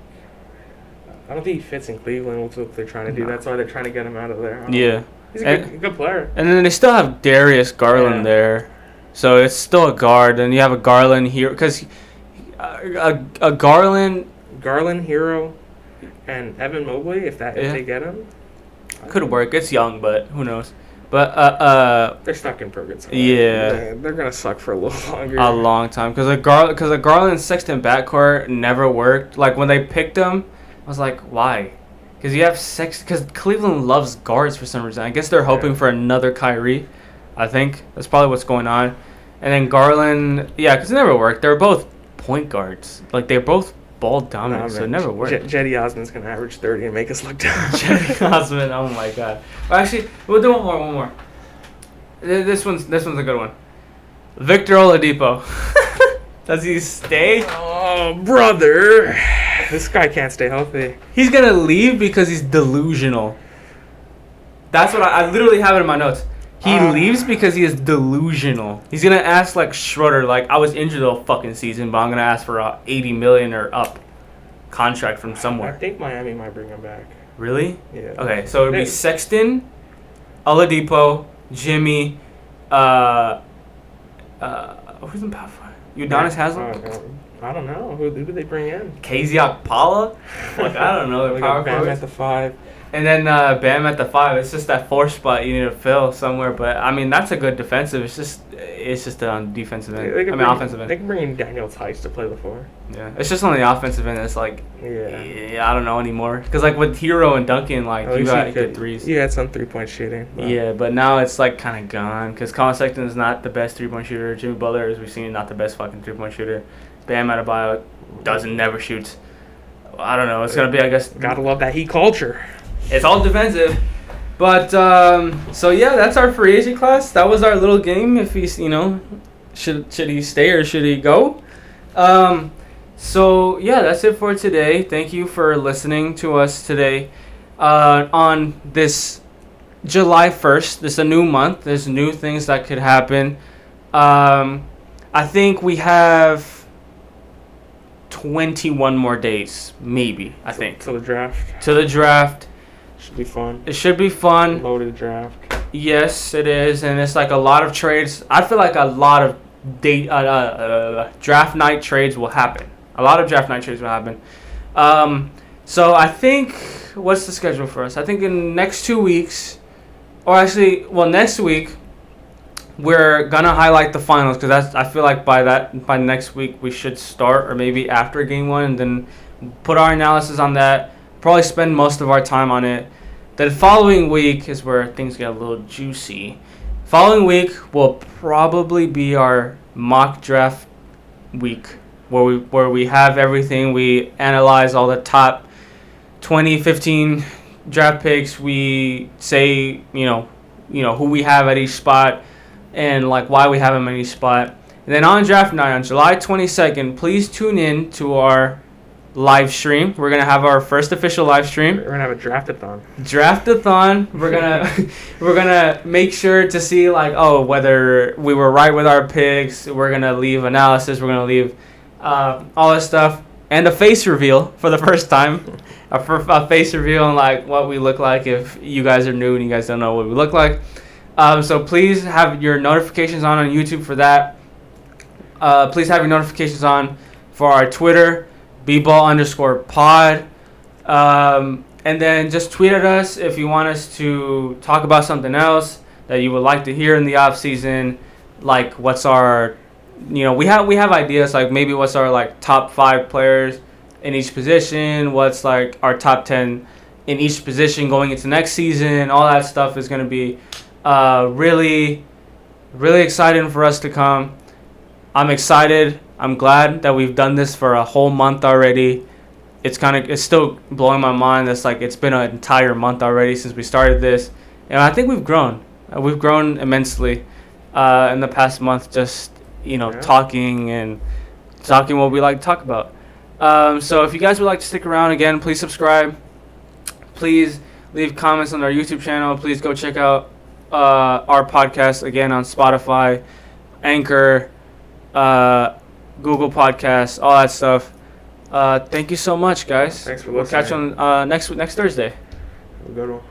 don't think he fits in Cleveland with what they're trying to do. That's why they're trying to get him out of there.
Yeah.
He's a good player.
And then they still have Darius Garland there. So it's still a guard. And you have a Garland here. Because a Garland...
Garland, Hero, and Evan Mobley, if they get him.
Could work. It's young, but who knows. But
they're stuck in purgatory.
Yeah,
they're gonna suck for a little longer.
A long time, because a Garland Sexton backcourt never worked. When they picked him, I was like, why? Because you have because Cleveland loves guards for some reason. I guess they're hoping for another Kyrie. I think that's probably what's going on. And then Garland, because it never worked. They're both point guards. They're both ball dominant, so it never worked.
Jetty Osman's going to average 30 and make us look down.
Jetty Osman, oh my god. Well, actually, we'll do one more. This one's a good one. Victor Oladipo. Does he stay?
Oh, brother. This guy can't stay healthy.
He's going to leave because he's delusional. That's what I literally have it in my notes. He leaves because he is delusional. He's going to ask Schroeder, I was injured the whole fucking season, but I'm going to ask for a $80 million or up contract from somewhere.
I think Miami might bring him back.
Really?
Yeah.
Okay, so it would be Sexton, Oladipo, Jimmy, who's in Power 5? Udonis Haslem?
I don't know. Who do they bring in?
KZ Okpala? Like, I don't know.
We got Bam at the 5.
And then Bam at the 5. It's just that 4 spot you need to fill somewhere. But, I mean, that's a good defensive. It's just on defensive end. Offensive end.
They can bring in Daniel Tice to play the 4.
Yeah. It's just on the offensive end. It's like, yeah, I don't know anymore. Because, like, with Hero and Duncan, like, you got good threes.
You had some 3-point shooting.
But. Yeah, but now it's, like, kind of gone. Because Colin Sexton is not the best 3-point shooter. Jimmy Butler, as we've seen, not the best fucking 3-point shooter. Bam Adebayo never shoots. I don't know. It's going to be, I guess.
Gotta love that Heat culture.
It's all defensive. But, so, yeah, that's our free agent class. That was our little game. If he's, should he stay or should he go? So, yeah, that's it for today. Thank you for listening to us today on this July 1st. This is a new month. There's new things that could happen. I think we have 21 more days, maybe, I think.
To the draft.
To the draft.
Should be fun.
It should be fun.
Loaded draft.
Yes, it is, and it's like a lot of trades. I feel like a lot of draft night trades will happen. A lot of draft night trades will happen. So I think, what's the schedule for us? I think in next 2 weeks, or actually, next week, we're gonna highlight the finals because I feel like by next week we should start, or maybe after game 1, and then put our analysis on that. Probably spend most of our time on it. The following week is where things get a little juicy. Following week will probably be our mock draft week, where we have everything. We analyze all the top 20, 15 draft picks. We say, who we have at each spot and like why we have them at each spot. And then on draft night on July 22nd, please tune in to our live stream. We're gonna have our first official live stream.
We're gonna have a draftathon.
We're gonna make sure to see whether we were right with our picks. We're gonna leave analysis. We're gonna leave all this stuff and a face reveal for the first time. A face reveal on like what we look like if you guys are new and you guys don't know what we look like. So please have your notifications on YouTube for that. Please have your notifications on for our Twitter. bball_pod, and then just tweet at us if you want us to talk about something else that you would like to hear in the off season. Like what's our, we have ideas like maybe what's our like top 5 players in each position, what's like our top 10 in each position going into next season. All that stuff is going to be really, really exciting for us to come. I'm excited. I'm glad that we've done this for a whole month already. It's still blowing my mind. It's like it's been an entire month already since we started this. And I think we've grown. We've grown immensely in the past month, just, talking what we like to talk about. So if you guys would like to stick around again, please subscribe. Please leave comments on our YouTube channel. Please go check out our podcast again on Spotify, Anchor, Google Podcasts, all that stuff. Thank you so much, guys.
Thanks for listening.
We'll catch you on next Thursday.
Have a good one.